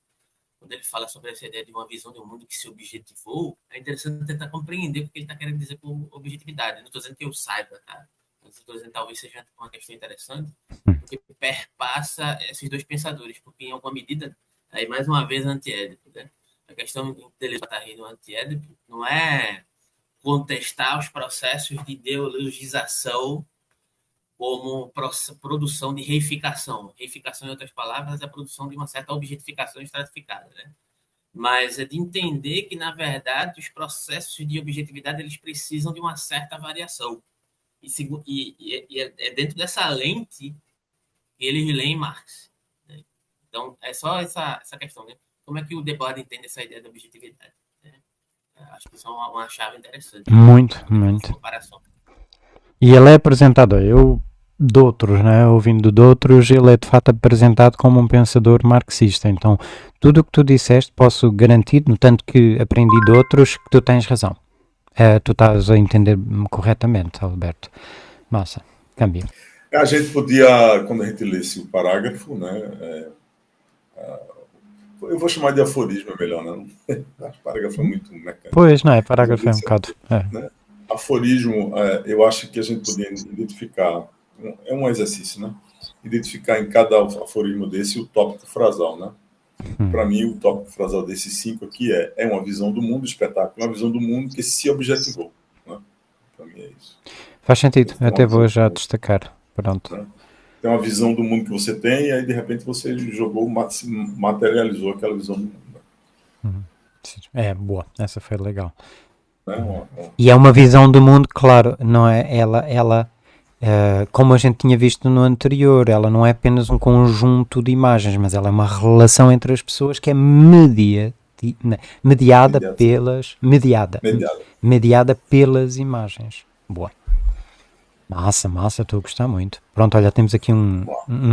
fala sobre essa ideia de uma visão de um mundo que se objetivou, é interessante tentar compreender o que ele está querendo dizer com objetividade. Não estou dizendo que eu saiba, tá? Estou dizendo que talvez seja uma questão interessante, porque perpassa esses dois pensadores, porque em alguma medida, aí mais uma vez anti-Édipo, né? A questão intelectual do anti-Édipo não é contestar os processos de ideologização como produção de reificação. Reificação, em outras palavras, é a produção de uma certa objetificação estratificada, né? Mas é de entender que, na verdade, os processos de objetividade eles precisam de uma certa variação. E é dentro dessa lente que eles leem Marx, né? Então, é só essa questão, né? Como é que o Debord entende essa ideia da objetividade, né? Acho que isso é uma chave interessante.
Muito. E ele é apresentado, de outros, né? Ouvindo de outros, ele é de fato apresentado como um pensador marxista. Então, tudo o que tu disseste, posso garantir, no tanto que aprendi de outros, que tu tens razão. Tu estás a entender-me corretamente, Alberto. Massa, cambia.
A gente podia, quando a gente lesse o parágrafo, né? Eu vou chamar de aforismo, é melhor, né? O parágrafo é muito mecânico.
Pois, não é? Parágrafo é um bocado.
Né? Aforismo, eu acho que a gente poderia identificar, é um exercício, né? Identificar em cada aforismo desse o tópico frasal, né? Para mim, o tópico frasal desses 5 aqui é uma visão do mundo, espetáculo, uma visão do mundo que se objetivou, né? Para mim é isso.
Faz sentido, até vou já destacar. Pronto.
Né? Tem uma visão do mundo que você tem e aí, de repente, você jogou, materializou aquela visão do mundo.
É, boa. Essa foi legal.
Né?
E é uma visão do mundo, claro, não é? Ela como a gente tinha visto no anterior, ela não é apenas um conjunto de imagens, mas ela é uma relação entre as pessoas que é mediada pelas imagens. Boa. Massa, estou a gostar muito. Pronto, olha, temos aqui um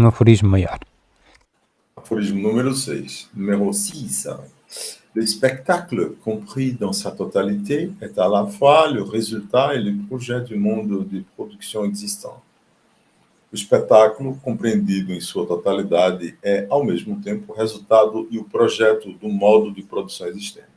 aforismo maior.
Aforismo número 6. Número 6. Le spectacle, compris dans sa totalité, est à la fois le résultat et le projet du monde de production existant. O espetáculo, compreendido em sua totalidade, é, ao mesmo tempo, o resultado e o projeto do modo de produção existente.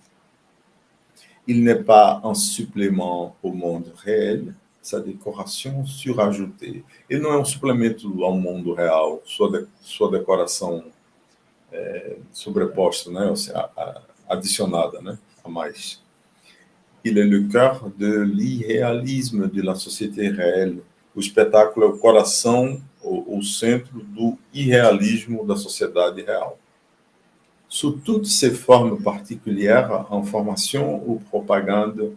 Il n'est pas un supplément au monde réel, sa décoration surajoutée. Ele não é um suplemento ao mundo real, sua decoração sobreposta, né? Ou seja, adicionada, né? A mais. Il est le cœur de l'irréalisme de la société réelle. O espetáculo é o coração, o centro do irrealismo da sociedade real. Sous toutes ses formes particulières, information ou propagande,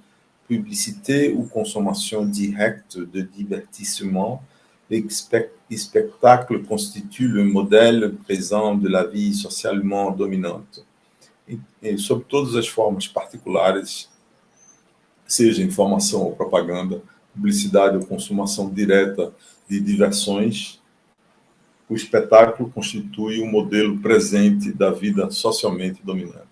publicité ou consommation directe de divertissement, le spectacle constitue le modèle présent de la vie socialement dominante. E sob todas as formas particulares, seja informação ou propaganda, publicidade ou consumação direta de diversões, o espetáculo constitui o modelo presente da vida socialmente dominante.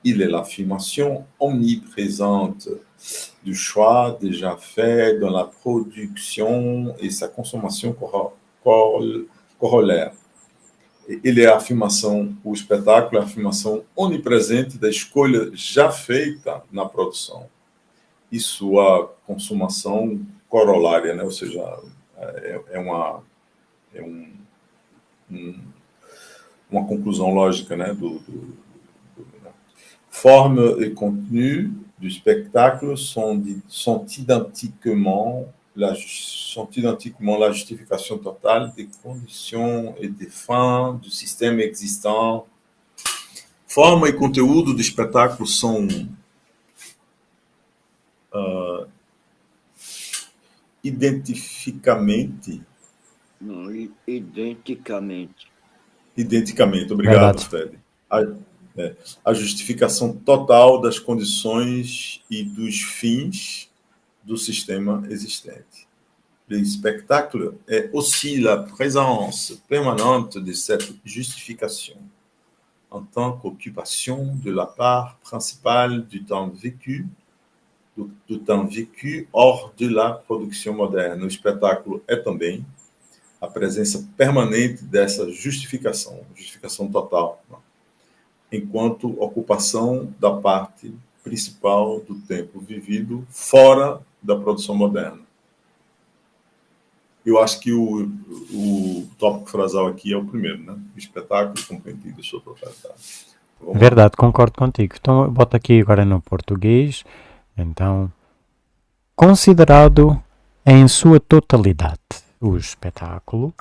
Il est l'affirmation omniprésente du choix déjà fait dans la production et sa consommation corollaire. Ele é a afirmação, o espetáculo é a afirmação onipresente da escolha já feita na produção e sua consumação corolária, né? Ou seja, uma conclusão lógica, né? Forme et contenu du spectacle sont identiquement la justification totale des conditions et des fins do sistema existant. Forma e conteúdo do espetáculo são identicamente. Obrigado, Fred. A justificação total das condições e dos fins do sistema existente. Le spectacle est aussi la présence permanente de cette justification en tant qu'occupation de la part principale du temps vécu hors de la production moderne. O espetáculo é também a presença permanente dessa justificação total, enquanto ocupação da parte principal do tempo vivido fora da produção moderna. Eu acho que o tópico frasal aqui é o primeiro, né? O espetáculo compreendido em sua totalidade.
Verdade, concordo contigo. Então, boto aqui agora no português. Então, considerado em sua totalidade, o espetáculo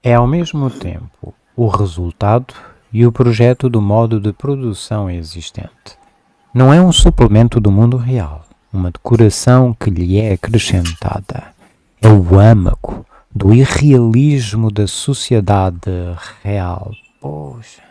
é ao mesmo tempo o resultado e o projeto do modo de produção existente. Não é um suplemento do mundo real, uma decoração que lhe é acrescentada. É o âmago do irrealismo da sociedade real. Poxa.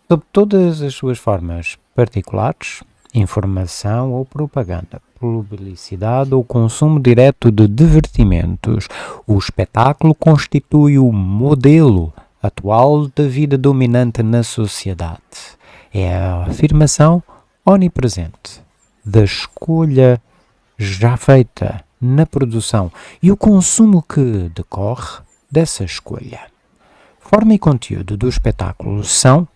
Sob todas as suas formas particulares, informação ou propaganda, publicidade ou consumo direto de divertimentos, o espetáculo constitui o modelo atual da vida dominante na sociedade. É a afirmação onipresente da escolha já feita na produção e o consumo que decorre dessa escolha. Forma e conteúdo do espetáculo são,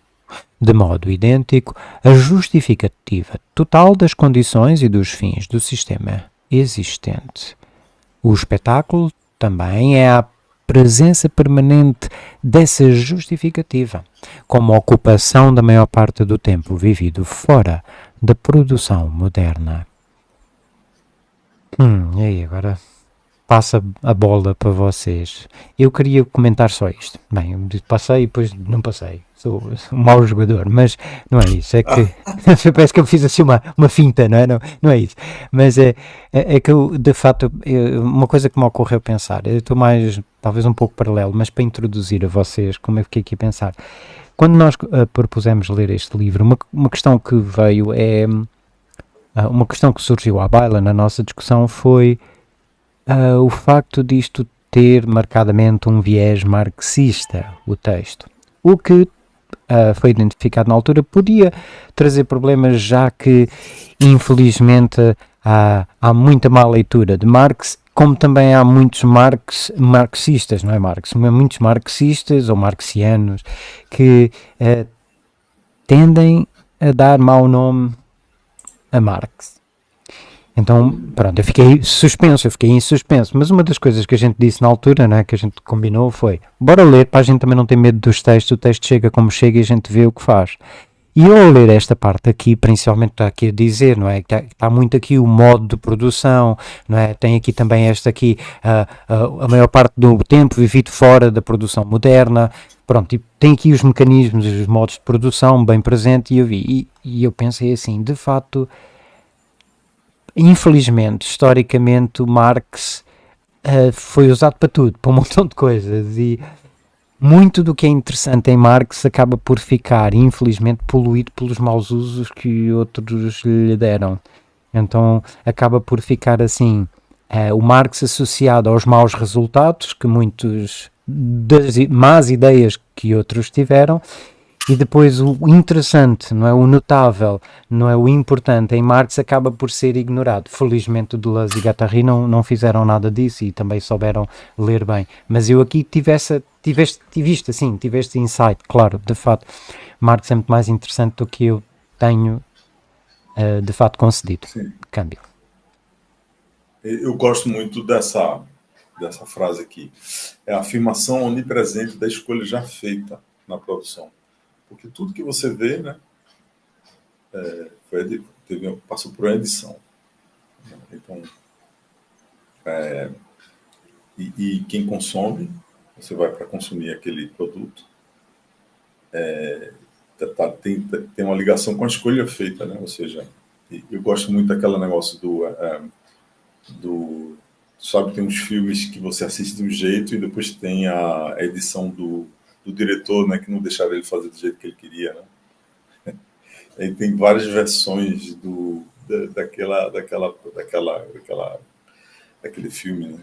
de modo idêntico, a justificativa total das condições e dos fins do sistema existente. O espetáculo também é a presença permanente dessa justificativa, como a ocupação da maior parte do tempo vivido fora da produção moderna. E aí, agora passa a bola para vocês. Eu queria comentar só isto. Bem, eu passei e depois não passei. Sou um mau jogador, mas não é isso. É que parece que eu fiz assim uma finta, não é? Não é isso. Mas é que eu, de fato, uma coisa que me ocorreu pensar, eu estou mais, talvez um pouco paralelo, mas para introduzir a vocês, como eu fiquei aqui a pensar. Quando nós propusemos ler este livro, uma questão que veio uma questão que surgiu à baila na nossa discussão foi o facto disto ter marcadamente um viés marxista, o texto. O que foi identificado na altura, podia trazer problemas, já que infelizmente há muita má leitura de Marx, como também há muitos marxistas, não é Marx? Muitos marxistas ou marxianos que tendem a dar mau nome a Marx. Então, pronto, eu fiquei em suspenso, mas uma das coisas que a gente disse na altura, né, que a gente combinou foi, bora ler, para a gente também não ter medo dos textos, o texto chega como chega e a gente vê o que faz. E eu, ao ler esta parte aqui, principalmente está aqui a dizer, não é, que está muito aqui o modo de produção, não é, tem aqui também esta aqui, a maior parte do tempo vivido fora da produção moderna, pronto, e tem aqui os mecanismos, os modos de produção bem presentes, e eu vi, e eu pensei assim, de facto, infelizmente, historicamente, o Marx foi usado para tudo, para um montão de coisas, e muito do que é interessante em Marx acaba por ficar, infelizmente, poluído pelos maus usos que outros lhe deram. Então acaba por ficar assim, o Marx associado aos maus resultados que muitos das más ideias que outros tiveram, e depois o interessante, não é, o notável, não é, o importante em Marx acaba por ser ignorado. Felizmente o Deleuze e Guattari não fizeram nada disso e também souberam ler bem. Mas eu aqui tive este insight, claro, de fato, Marx é muito mais interessante do que eu tenho de fato concedido.
Sim.
Câmbio.
Eu gosto muito dessa frase aqui. É a afirmação onipresente da escolha já feita na produção. Porque tudo que você vê, né, passou por uma edição. Então, e quem consome, você vai para consumir aquele produto, tem uma ligação com a escolha feita, né? Ou seja, eu gosto muito daquele negócio sabe, tem uns filmes que você assiste de um jeito e depois tem a edição do diretor, né, que não deixaram ele fazer do jeito que ele queria, né? Aí tem várias versões daquele filme, né?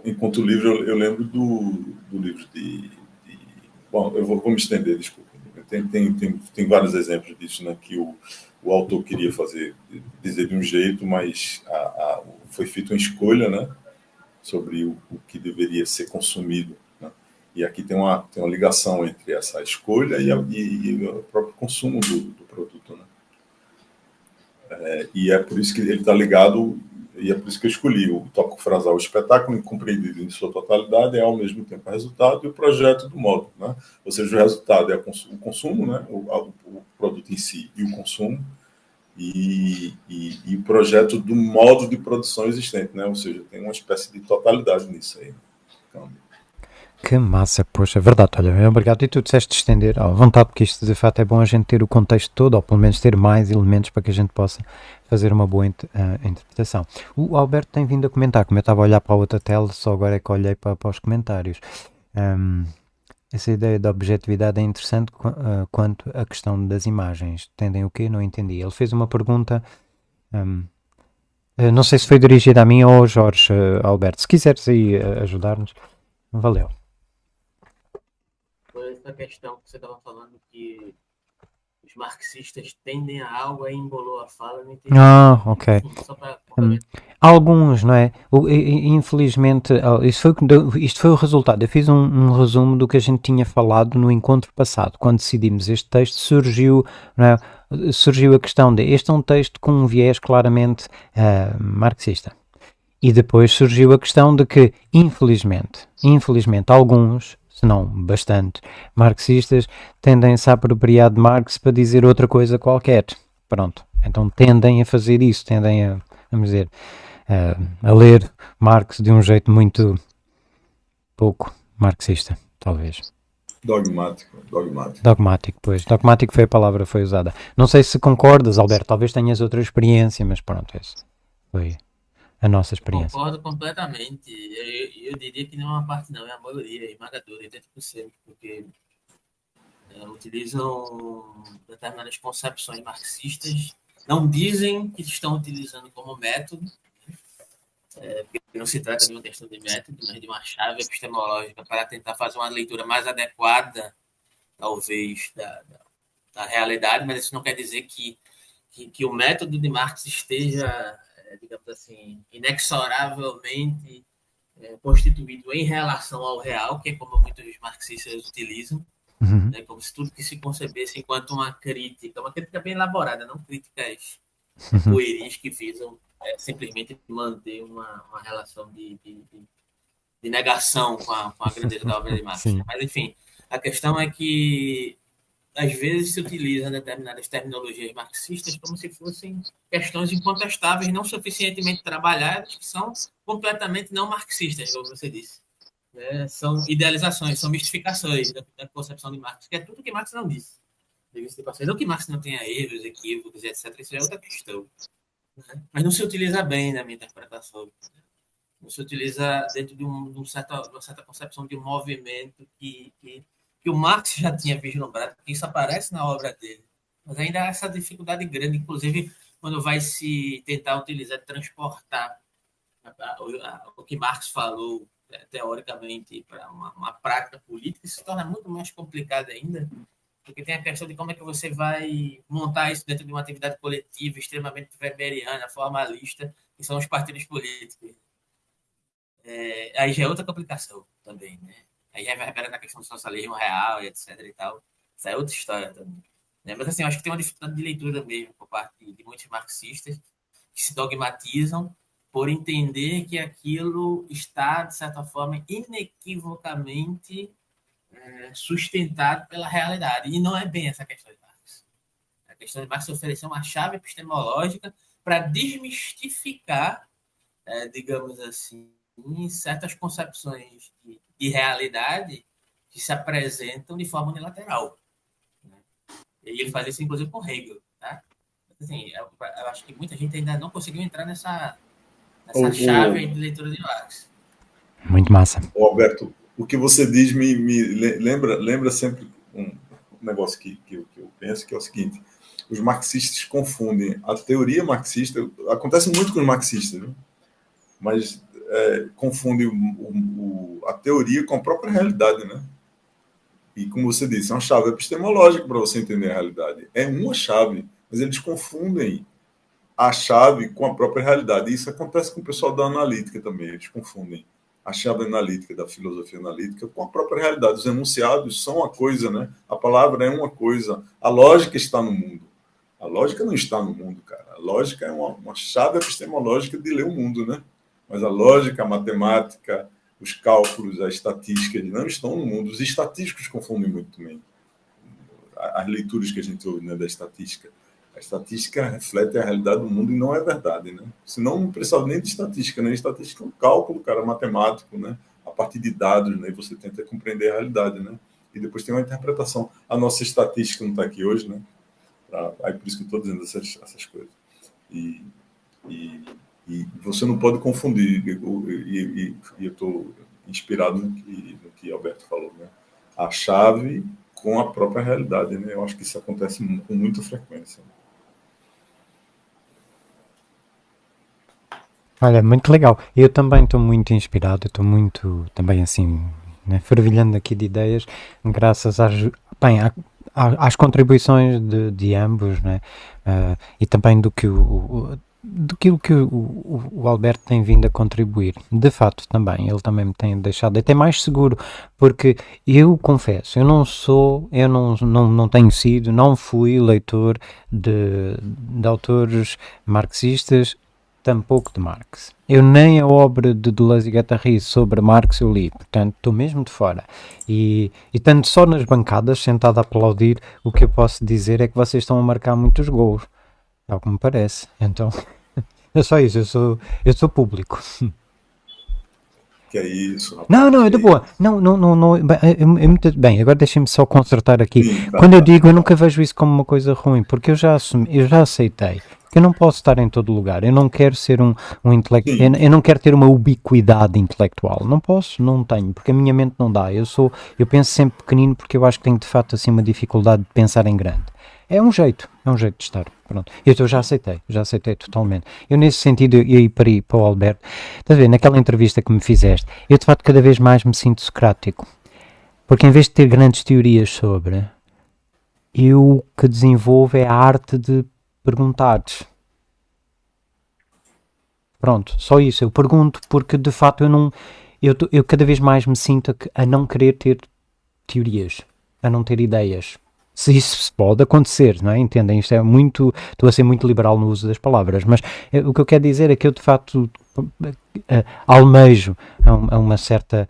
Enquanto o livro, eu lembro do livro bom, vou me estender, desculpa. Tem vários exemplos disso, né, que o autor queria dizer de um jeito, mas foi feita uma escolha, né, sobre o que deveria ser consumido, né? E aqui tem uma ligação entre essa escolha e o próprio consumo do produto, né? E é por isso que ele está ligado, e é por isso que eu escolhi o tópico frasal. O espetáculo, compreendido em sua totalidade, é ao mesmo tempo o resultado e o projeto do modo, né? Ou seja, o resultado é o consumo, né, o produto em si e o consumo, e o projeto do modo de produção existente, né? Ou seja, tem uma espécie de totalidade nisso aí. Então,
que massa, poxa, verdade, olha, obrigado. E tu disseste estender à vontade, porque isto de fato é bom a gente ter o contexto todo, ou pelo menos ter mais elementos para que a gente possa fazer uma boa interpretação. O Alberto tem vindo a comentar, como eu estava a olhar para a outra tela, só agora é que olhei para os comentários. Essa ideia da objetividade é interessante quanto à questão das imagens. Entendem o quê? Não entendi. Ele fez uma pergunta, não sei se foi dirigida a mim ou ao Jorge, Alberto. Se quiseres aí ajudar-nos, valeu.
Por essa questão que você estava falando, que os marxistas tendem a algo, aí embolou a fala, não entendi.
Ok.
Enfim, só para
Alguns, não é? Infelizmente, isto foi o resultado. Eu fiz um resumo do que a gente tinha falado no encontro passado. Quando decidimos este texto, surgiu, não é? Surgiu a questão de este é um texto com um viés claramente marxista. E depois surgiu a questão de que, infelizmente, alguns, se não bastante, marxistas tendem-se a apropriar de Marx para dizer outra coisa qualquer. Pronto. Então tendem a fazer isso, tendem a, vamos dizer, a ler Marx de um jeito muito pouco marxista, talvez.
Dogmático,
pois. Dogmático foi a palavra que foi usada. Não sei se concordas, Alberto, talvez tenhas outra experiência, mas pronto, essa foi a nossa experiência.
Concordo completamente. Eu diria que não é uma parte, não, é a maioria, é esmagadora, 80%, porque utilizam determinadas concepções marxistas, não dizem que estão utilizando como método, porque não se trata de uma questão de método, mas de uma chave epistemológica para tentar fazer uma leitura mais adequada talvez, da realidade, mas isso não quer dizer que o método de Marx esteja, digamos assim, inexoravelmente constituído em relação ao real, que é como muitos marxistas utilizam, né, como se tudo que se concebesse enquanto uma crítica bem elaborada, não críticas pueris que visam simplesmente manter uma relação de negação com a grandeza da obra de Marx. Mas, enfim, a questão é que às vezes se utiliza determinadas terminologias marxistas como se fossem questões incontestáveis, não suficientemente trabalhadas, que são completamente não marxistas, como você disse. São idealizações, são mistificações da concepção de Marx, que é tudo que Marx não disse. Não que Marx não tenha erros, equívocos, etc. Isso é outra questão. Né? Mas não se utiliza bem na minha interpretação. Não se utiliza dentro de uma certa concepção de um movimento que o Marx já tinha vislumbrado, que isso aparece na obra dele. Mas ainda há essa dificuldade grande, inclusive quando vai se tentar utilizar, transportar o que Marx falou teoricamente para uma prática política, isso se torna muito mais complicado ainda, porque tem a questão de como é que você vai montar isso dentro de uma atividade coletiva extremamente weberiana, formalista, que são os partidos políticos. Aí já é outra complicação também, né? Aí reverbera na questão do socialismo real, etc. e tal. Isso é outra história também. Né? Mas, assim, eu acho que tem uma dificuldade de leitura mesmo por parte de muitos marxistas que se dogmatizam por entender que aquilo está, de certa forma, inequivocamente sustentado pela realidade. E não é bem essa questão de Marx. A questão de Marx é oferecer uma chave epistemológica para desmistificar, digamos assim, certas concepções de realidade que se apresentam de forma unilateral. Né? E ele faz isso, inclusive, com Hegel. Tá? Assim, eu acho que muita gente ainda não conseguiu entrar nessa chave de leitura de Marx.
Muito massa.
Alberto, o que você diz me lembra sempre um negócio que eu penso, que é o seguinte: os marxistas confundem a teoria marxista, acontece muito com os marxistas, né? Mas confundem a teoria com a própria realidade, né? E como você disse, é uma chave epistemológica para você entender a realidade. É uma chave, mas eles confundem a chave com a própria realidade. E isso acontece com o pessoal da analítica também. Eles confundem a chave analítica da filosofia analítica com a própria realidade. Os enunciados são uma coisa, né? A palavra é uma coisa. A lógica está no mundo. A lógica não está no mundo, cara. A lógica é uma chave epistemológica de ler o mundo, né? Mas a lógica, a matemática, os cálculos, a estatística, eles não estão no mundo. Os estatísticos confundem muito também. As leituras que a gente ouve, né, da estatística. A estatística reflete a realidade do mundo e não é verdade, né? Senão não precisava nem de estatística, né? Estatística é um cálculo, cara, matemático, né? A partir de dados, né? E você tenta compreender a realidade, né? E depois tem uma interpretação. A nossa estatística não está aqui hoje, né? Aí por isso que eu estou dizendo essas coisas. E você não pode confundir, e eu estou inspirado no que Alberto falou, né? A chave com a própria realidade, né? Eu acho que isso acontece com muita frequência.
Olha, muito legal. Eu também estou muito inspirado, estou muito, também assim, né, fervilhando aqui de ideias, graças às contribuições de ambos, né? E também do que o Alberto tem vindo a contribuir. De fato, também, ele também me tem deixado até mais seguro, porque eu confesso, eu não tenho sido, não fui leitor de autores marxistas, tampouco de Marx. Eu nem a obra de Deleuze e Guattari sobre Marx eu li, portanto estou mesmo de fora. E estando só nas bancadas, sentado a aplaudir, o que eu posso dizer é que vocês estão a marcar muitos gols. É o que me parece. Então, é só isso, eu sou público.
Que é isso, rapaz.
Não, é de boa. Não. Bem, agora deixem-me só consertar aqui.
Sim,
Quando eu digo, eu nunca vejo isso como uma coisa ruim, porque eu já aceitei que eu não posso estar em todo lugar. Eu não quero ser um intelectual, eu não quero ter uma ubiquidade intelectual. Não posso, não tenho, porque a minha mente não dá. Eu penso sempre pequenino porque eu acho que tenho de facto assim uma dificuldade de pensar em grande. É um jeito de estar. Pronto. Eu já aceitei totalmente. Eu nesse sentido, eu para o Alberto, estás a ver, naquela entrevista que me fizeste, eu de facto cada vez mais me sinto socrático. Porque em vez de ter grandes teorias sobre, eu o que desenvolvo é a arte de perguntar. Pronto, só isso. Eu pergunto porque de facto eu não. Eu cada vez mais me sinto a não querer ter teorias, a não ter ideias. Se isso pode acontecer, não é? Entendem? Isto é muito. Estou a ser muito liberal no uso das palavras, mas o que eu quero dizer é que eu de facto almejo a uma certa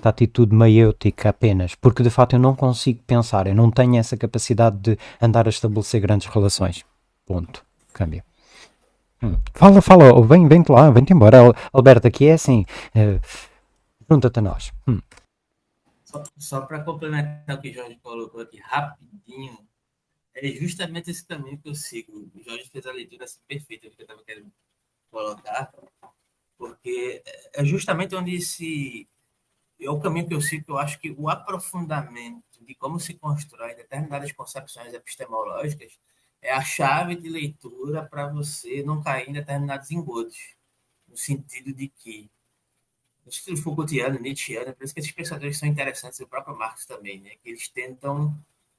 atitude maiêutica apenas, porque de facto eu não consigo pensar, eu não tenho essa capacidade de andar a estabelecer grandes relações. Ponto. Câmbio. Fala, vem-te lá, vem-te embora. Alberto, aqui é assim, junta-te a nós.
Só para complementar o que o Jorge colocou aqui rapidinho, é justamente esse caminho que eu sigo. O Jorge fez a leitura assim, perfeita que eu estava querendo colocar, porque é justamente onde é o caminho que eu sigo, que eu acho que o aprofundamento de como se constrói determinadas concepções epistemológicas é a chave de leitura para você não cair em determinados engodos, no sentido de que no estilo Foucaultiano, Nietzscheano, por isso que esses pensadores são interessantes, e o próprio Marx também, né? Que eles tentam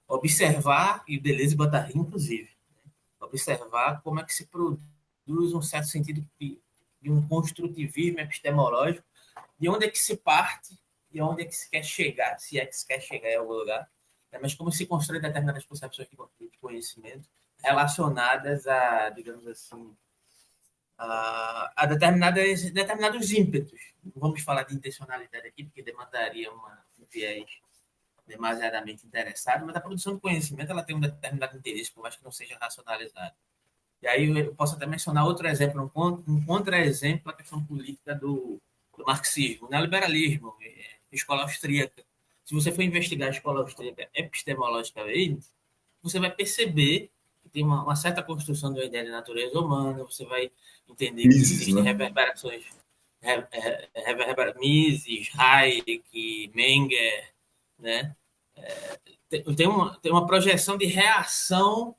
observar, e beleza, e botar inclusive, né? Observar como é que se produz um certo sentido de um construtivismo epistemológico, de onde é que se parte e onde é que se quer chegar, se é que se quer chegar em algum lugar, né? Mas como se constrói determinadas concepções de conhecimento relacionadas a, digamos assim, a determinados ímpetos. Não vamos falar de intencionalidade aqui, porque demandaria um viés demasiadamente interessado, mas a produção de conhecimento ela tem um determinado interesse, por mais que não seja racionalizado. E aí eu posso até mencionar outro exemplo, um contra-exemplo a questão política do marxismo, o neoliberalismo, escola austríaca. Se você for investigar a escola austríaca epistemologicamente, você vai perceber que tem uma certa construção da ideia de natureza humana, você vai entender que
Mises,
existem
né?
reverberações, Mises, Hayek, Menger, né? Tem uma projeção de reação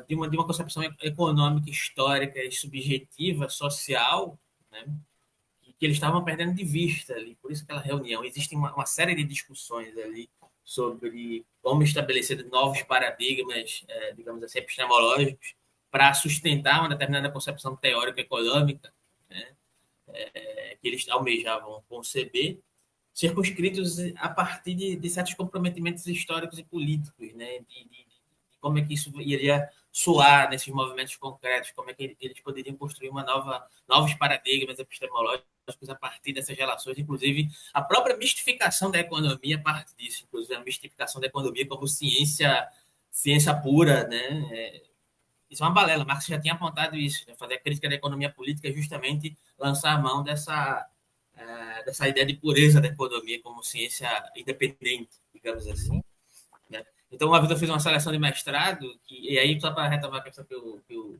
de uma concepção econômica, histórica e subjetiva, social, né? Que eles estavam perdendo de vista ali. Por isso aquela reunião. Existe uma série de discussões ali sobre como estabelecer novos paradigmas, digamos assim, epistemológicos, para sustentar uma determinada concepção teórica econômica, né? Que eles almejavam conceber, circunscritos a partir de certos comprometimentos históricos e políticos, né? De como é que isso iria soar nesses movimentos concretos, como é que eles poderiam construir novos paradigmas epistemológicos a partir dessas relações, inclusive a própria mistificação da economia a partir disso, inclusive a mistificação da economia como ciência pura, né? Isso é uma balela. Marx já tinha apontado isso, né? Fazer a crítica da economia política é justamente lançar a mão dessa ideia de pureza da economia como ciência independente, digamos assim. Né? Então, uma vez eu fiz uma seleção de mestrado, e aí, só para retomar a questão que o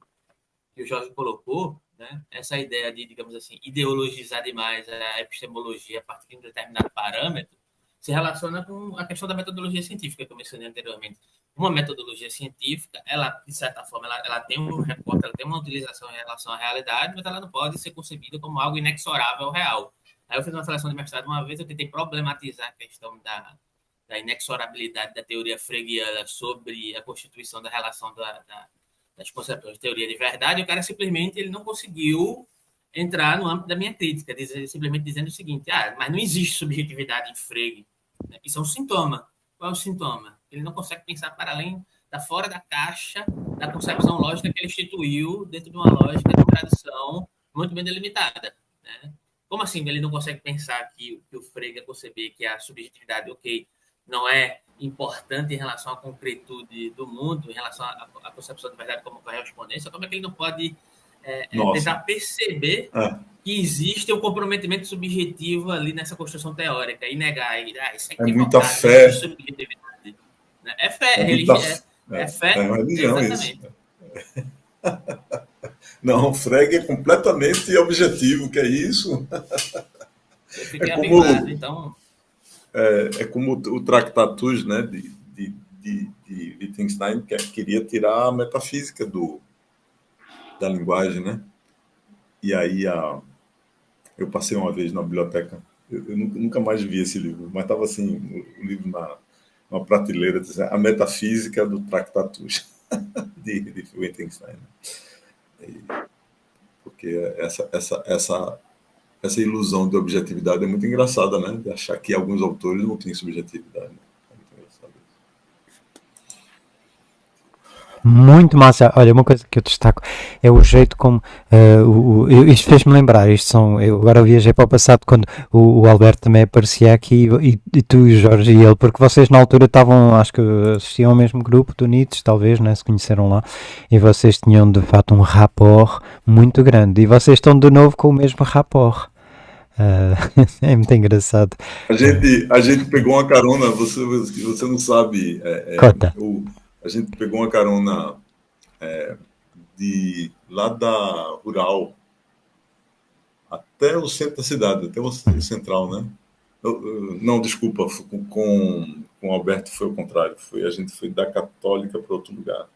Jorge colocou, né? Essa ideia de, digamos assim, ideologizar demais a epistemologia a partir de um determinado parâmetro, se relaciona com a questão da metodologia científica que eu mencionei anteriormente. Uma metodologia científica, ela, de certa forma, ela tem um recorte, ela tem uma utilização em relação à realidade, mas ela não pode ser concebida como algo inexorável ao real. Aí eu fiz uma seleção de mestrado uma vez, eu tentei problematizar a questão da inexorabilidade da teoria fregiana sobre a constituição da relação das concepções de teoria de verdade, e o cara simplesmente ele não conseguiu entrar no âmbito da minha crítica, simplesmente dizendo o seguinte, mas não existe subjetividade em Frege. Isso é um sintoma. Qual é o sintoma? Ele não consegue pensar para além da fora da caixa da concepção lógica que ele instituiu dentro de uma lógica de tradição muito bem delimitada. Né? Como assim ele não consegue pensar que o Frege conceber que a subjetividade, ok, não é importante em relação à concretude do mundo, em relação à concepção de verdade como correspondência, como é que ele não pode tentar perceber que existe um comprometimento subjetivo ali nessa construção teórica e negar, isso é
muita fé.
Subjetividade. É fé, é fé.
É religião,
exatamente.
Isso. Não, Frege é completamente objetivo, que é isso?
Eu fiquei amiglado, então...
É como o Tractatus, né, de Wittgenstein, que queria tirar a metafísica da linguagem, né? E aí eu passei uma vez na biblioteca Eu nunca mais vi esse livro, mas estava assim, o livro numa prateleira, dizendo, A Metafísica do Tractatus, de Wittgenstein. Porque essa ilusão de objetividade é muito engraçada, né? De achar que alguns autores não têm subjetividade. Né? É muito engraçado.
Muito massa. Olha, uma coisa que eu destaco é o jeito como isto fez-me lembrar. Eu agora viajei para o passado quando o Alberto também aparecia aqui e tu, Jorge e ele, porque vocês na altura estavam, acho que assistiam ao mesmo grupo do Nietzsche, talvez, né? Se conheceram lá, e vocês tinham de fato um rapport muito grande. E vocês estão de novo com o mesmo rapport. É muito engraçado.
A gente pegou uma carona, você não sabe,
Cota.
a gente pegou uma carona de lá da Rural até o centro da cidade, até o central, né? Não, desculpa, com o Alberto foi o contrário, a gente foi da Católica para outro lugar.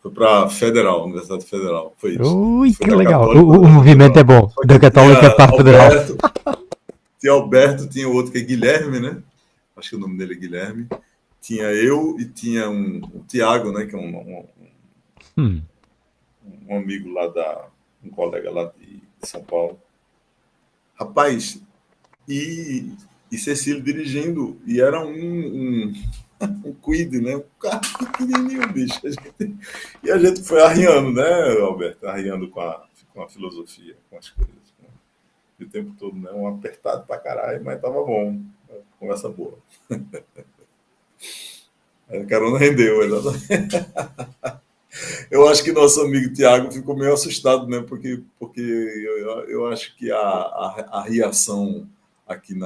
Foi para Federal, Universidade Federal, foi isso.
Ui,
foi
que legal.
Católica,
o movimento é bom, da Católica para a Federal.
Tinha Alberto, tinha o outro que é Guilherme, né? Acho que o nome dele é Guilherme. Tinha eu e tinha o Tiago, né? Que é um amigo lá um colega lá de São Paulo. Rapaz, e Cecílio dirigindo, e era um quid, né? Um carro pequenininho, bicho. E a gente foi arriando, né, Alberto? Arriando com a filosofia, com as coisas. O tempo todo, né? Um apertado pra caralho, mas tava bom. Conversa boa. A carona rendeu, exatamente. Eu acho que nosso amigo Tiago ficou meio assustado, né? Porque eu acho que a reação aqui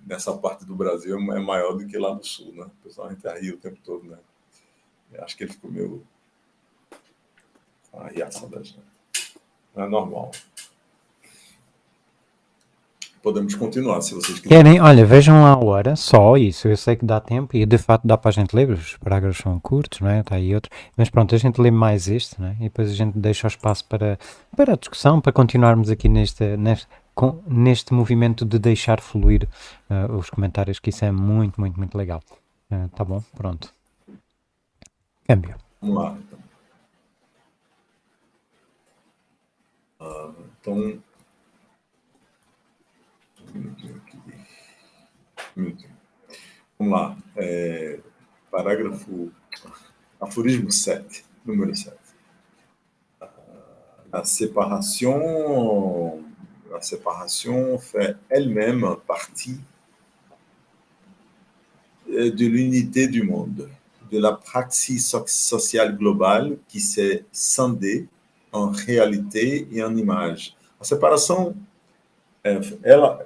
nessa parte do Brasil é maior do que lá no sul, né? O pessoal a gente ri o tempo todo, né? Eu acho que ele ficou meio com a reação da gente. Não é normal. Podemos continuar, se vocês quiserem.
Olha, vejam lá a hora, só isso. Eu sei que dá tempo e de fato dá para a gente ler. Os parágrafos são curtos, não é? Está aí outro. Mas pronto, a gente lê mais este, não é? E depois a gente deixa o espaço para a discussão, para continuarmos aqui neste movimento de deixar fluir os comentários, que isso é muito, muito, muito legal. Tá bom? Pronto. Câmbio.
Vamos lá. Então. Vamos lá. Parágrafo. Aforismo 7, número 7. La séparation fait elle-même partie de l'unité du monde, de la praxis sociale globale qui s'est scindée en réalité e en image. A separação,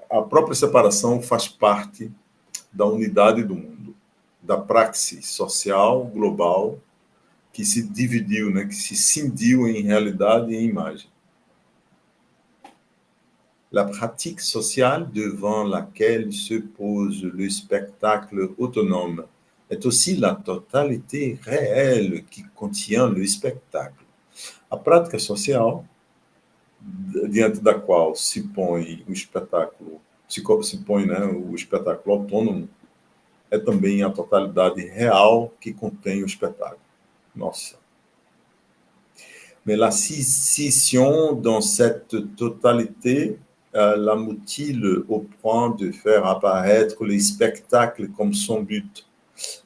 a própria separação faz parte da unidade do mundo, da praxis social global que se dividiu, né, que se cindiu em realidade e em imagem. La pratique sociale devant laquelle se pose le spectacle autonome est aussi la totalité réelle qui contient le spectacle. A prática social, diante da qual se põe o espetáculo, se põe, né, o espetáculo autônomo, é também a totalidade real que contém o espetáculo. Nossa. Mais la scission dans cette totalité la mutile au point de faire apparaître le spectacle comme son but.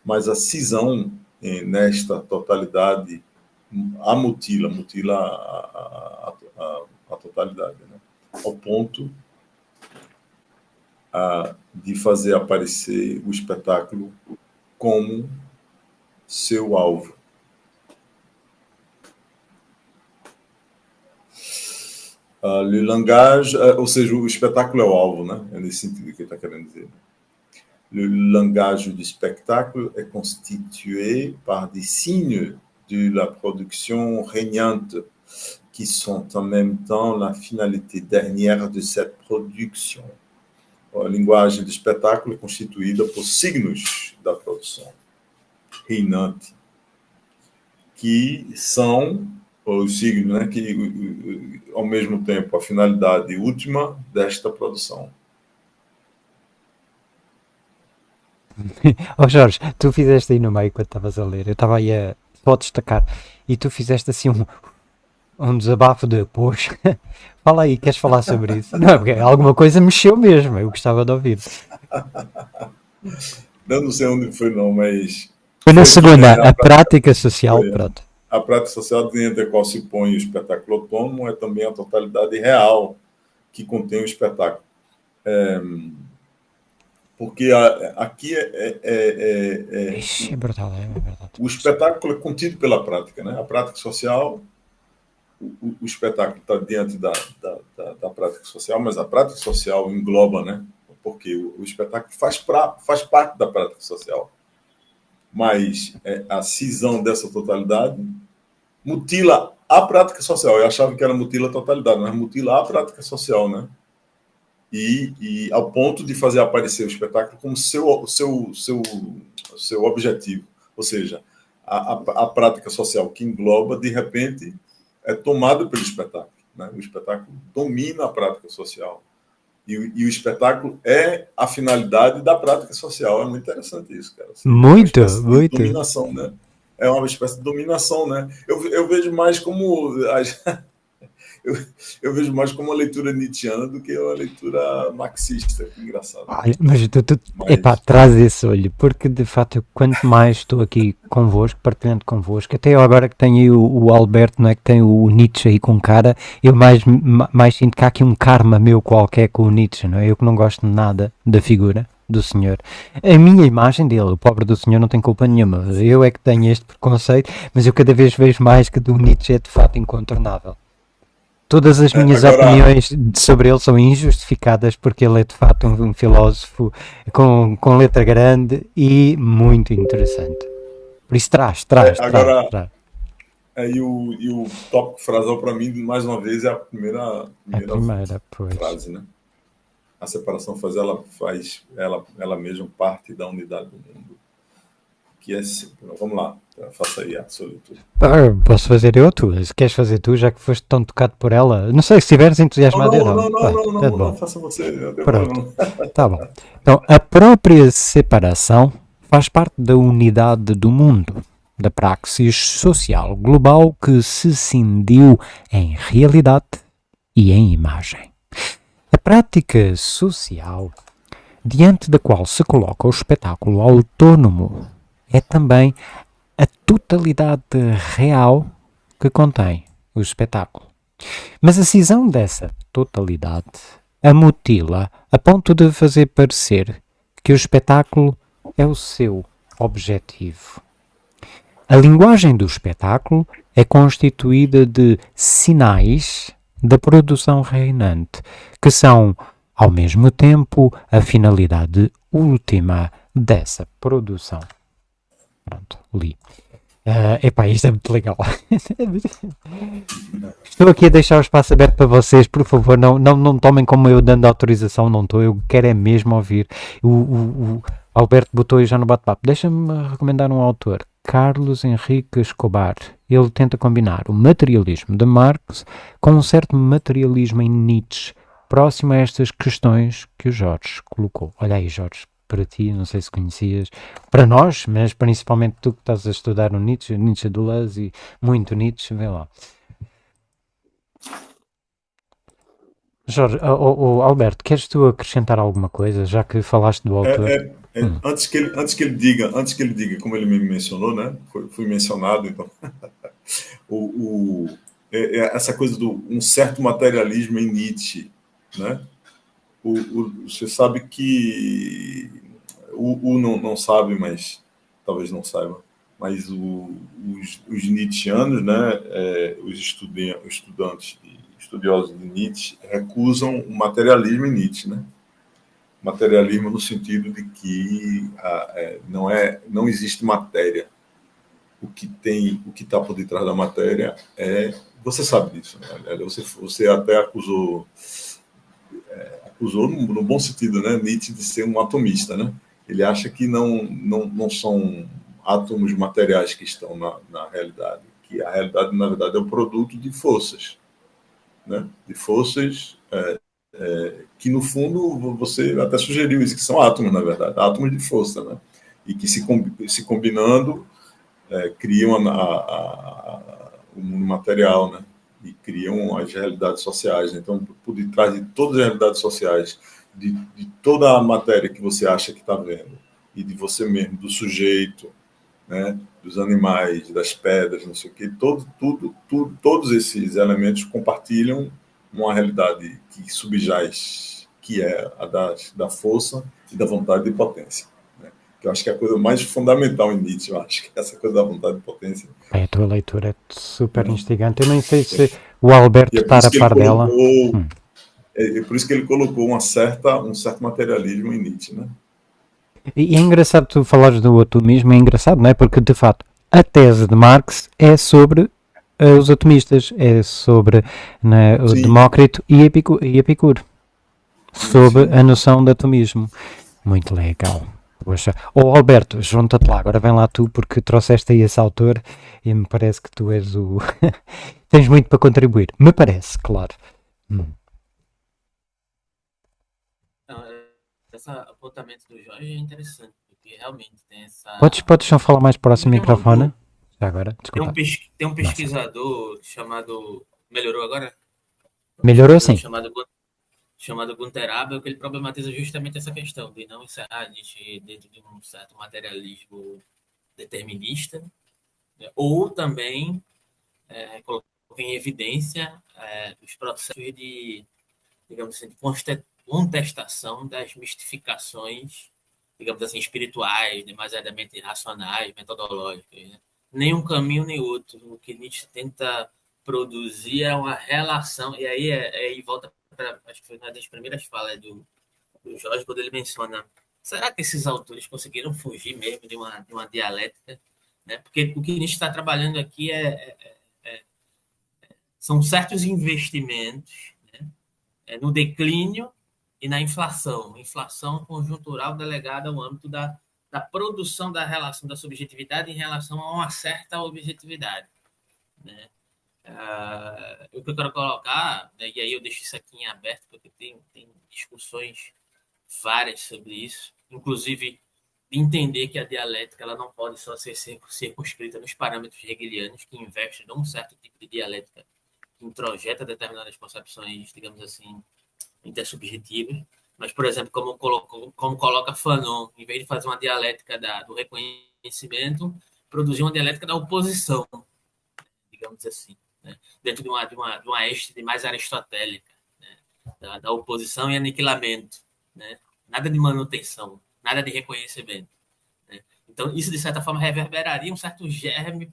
Mas a cisão nesta totalidade a mutila a totalidade, né? Ao ponto de fazer aparecer o espetáculo como seu alvo. Le langage, ou seja, o espetáculo é o alvo, né? É nesse sentido que ele está querendo dizer. Le langage du spectacle est constitué par des signes de la production régnante qui sont en même temps la finalité dernière de cette production. A linguagem do espetáculo é constituída por signos da produção reinante, que são ou os signos, né, que ao mesmo tempo a finalidade última desta produção.
Oh Jorge, tu fizeste aí no meio quando estavas a ler, eu estava aí a só destacar, e tu fizeste assim um desabafo de, poxa, fala aí, queres falar sobre isso? Não, porque alguma coisa mexeu mesmo, eu gostava de ouvir.
Não sei onde foi não, mas
Foi na
foi
segunda,
também
a prática social,
foi,
pronto.
a prática social dentro da qual se põe o espetáculo autônomo é também a totalidade real que contém o espetáculo. Porque aqui
Ixi, é brutal, é verdade.
o espetáculo é contido pela prática, né? A prática social, o espetáculo está diante da prática social, mas a prática social engloba, né? Porque o espetáculo faz parte da prática social. Mas a cisão dessa totalidade mutila a prática social. Eu achava que era mutila a totalidade, mas mutila a prática social, né? E ao ponto de fazer aparecer o espetáculo como seu objetivo. Ou seja, a prática social que engloba, de repente, é tomada pelo espetáculo. Né? O espetáculo domina a prática social. E o espetáculo é a finalidade da prática social. É muito interessante isso, cara. Assim, é uma
Muito,
espécie de
muito.
dominação, né? É uma espécie de dominação, né? Eu vejo mais como eu, eu vejo mais como uma leitura nietzschiana do que uma leitura marxista. Que engraçado.
Olha, mas epá,
Mas
traz esse olho, porque de facto, quanto mais estou aqui convosco, partilhando convosco, até eu agora que tenho aí o Alberto, não é, que tem o Nietzsche aí com cara, eu mais sinto que há aqui um karma meu qualquer com o Nietzsche, não é? Eu que não gosto nada da figura do senhor. A minha imagem dele, o pobre do senhor, não tem culpa nenhuma. Eu é que tenho este preconceito, mas eu cada vez vejo mais que do Nietzsche é de facto incontornável. Todas as minhas
agora,
opiniões sobre ele são injustificadas porque ele é de facto um filósofo com letra grande e muito interessante. Por isso
agora
traz.
o tópico frasal para mim, mais uma vez, é a
A
primeira
primeira, pois.
frase, né? A separação faz ela mesma parte da unidade do mundo, que é sempre. Vamos lá, faça aí a sua leitura.
Posso fazer eu, tu? Se queres fazer tu, já que foste tão tocado por ela. Não sei se estiveres
Não,
entusiasmado, eu
não,
não.
não, não,
Vai,
não,
tá de
não,
bom.
não, faça você, não tem
Pronto,
problema.
tá bom. Então, a própria separação faz parte da unidade do mundo, da praxis social global que se cindiu em realidade e em imagem. A prática social, diante da qual se coloca o espetáculo autônomo, é também a totalidade real que contém o espetáculo. Mas a cisão dessa totalidade a mutila a ponto de fazer parecer que o espetáculo é o seu objetivo. A linguagem do espetáculo é constituída de sinais da produção reinante, que são, ao mesmo tempo, a finalidade última dessa produção. Pronto, li. Epá, isto é muito legal. Estou aqui a deixar o espaço aberto para vocês, por favor, não tomem como eu dando autorização, não estou, eu quero é mesmo ouvir. O Alberto botou aí já no bate-papo. Deixa-me recomendar um autor, Carlos Henrique Escobar. Ele tenta combinar o materialismo de Marx com um certo materialismo em Nietzsche, próximo a estas questões que o Jorge colocou. Olha aí, Jorge, para ti, não sei se conhecias, para nós, mas principalmente tu que estás a estudar o Nietzsche Deleuze e muito Nietzsche, vê lá. Jorge, Alberto, queres tu acrescentar alguma coisa, já que falaste do autor?
Antes que ele diga, como ele me mencionou, né? Fui mencionado, então. Essa coisa do um certo materialismo em Nietzsche, né? Você sabe que não sabe, mas talvez não saiba, mas os nietzschianos, né? Os estudantes, estudiosos de Nietzsche recusam o materialismo em Nietzsche, né? Materialismo no sentido de que não existe matéria. O que está por detrás da matéria você sabe disso, né? Você até acusou no bom sentido, né, Nietzsche de ser um atomista, né? Ele acha que não são átomos materiais que estão na realidade, que a realidade, na verdade, é o produto de forças, né? De forças que, no fundo, você até sugeriu isso, que são átomos, na verdade, átomos de força, né? E que se combinando criam o mundo material, né? E criam as realidades sociais. Então, por detrás de todas as realidades sociais, de toda a matéria que você acha que está vendo, e de você mesmo, do sujeito, né? Dos animais, das pedras, não sei o quê, todos esses elementos compartilham uma realidade que subjaz, que é a da força e da vontade de potência. Que eu acho que é a coisa mais fundamental em Nietzsche, eu acho que é essa coisa da vontade de potência.
A tua leitura é super instigante. Eu nem sei se o Alberto está a par dela.
É por isso que ele colocou um certo materialismo em Nietzsche, né?
E é engraçado tu falares do atomismo, é engraçado, não é? Porque, de fato, a tese de Marx é sobre os atomistas, é sobre, né, o Demócrito e Epicuro, sobre a noção de atomismo. Muito legal. Poxa. Alberto, junta-te lá, agora vem lá tu, porque trouxeste aí esse autor e me parece que tu és o... Tens muito para contribuir, me parece, claro.
Esse apontamento do Jorge é interessante, porque realmente tem essa...
Podes só falar mais próximo do microfone? Já agora, desculpa.
Tem um pesquisador chamado... Melhorou agora?
Melhorou, sim.
Chamado Gunther Abel, que ele problematiza justamente essa questão de não encerrar Nietzsche dentro de um certo materialismo determinista, né? Ou também coloca em evidência os processos de, digamos assim, de contestação das mistificações, digamos assim, espirituais, demasiadamente racionais, metodológicas, né? Nem um caminho nem outro. O que Nietzsche tenta produzir é uma relação, e aí volta para, acho que foi uma das primeiras falas do Jorge, quando ele menciona, será que esses autores conseguiram fugir mesmo de uma dialética? Né? Porque o que Nietzsche está trabalhando aqui são certos investimentos, né? No declínio e na inflação conjuntural delegada ao âmbito da produção da relação da subjetividade em relação a uma certa objetividade, né? O que eu quero colocar, né, e aí eu deixo isso aqui em aberto, porque tem discussões várias sobre isso, inclusive entender que a dialética ela não pode só ser circunscrita nos parâmetros hegelianos, que investem num certo tipo de dialética que introjeta determinadas concepções, digamos assim, intersubjetivas, mas, por exemplo, como coloca Fanon, em vez de fazer uma dialética do reconhecimento, produzir uma dialética da oposição, digamos assim, né? Dentro de uma êxtase mais aristotélica, né? Da oposição e aniquilamento, né? Nada de manutenção, nada de reconhecimento, né? Então, isso, de certa forma, reverberaria um certo germe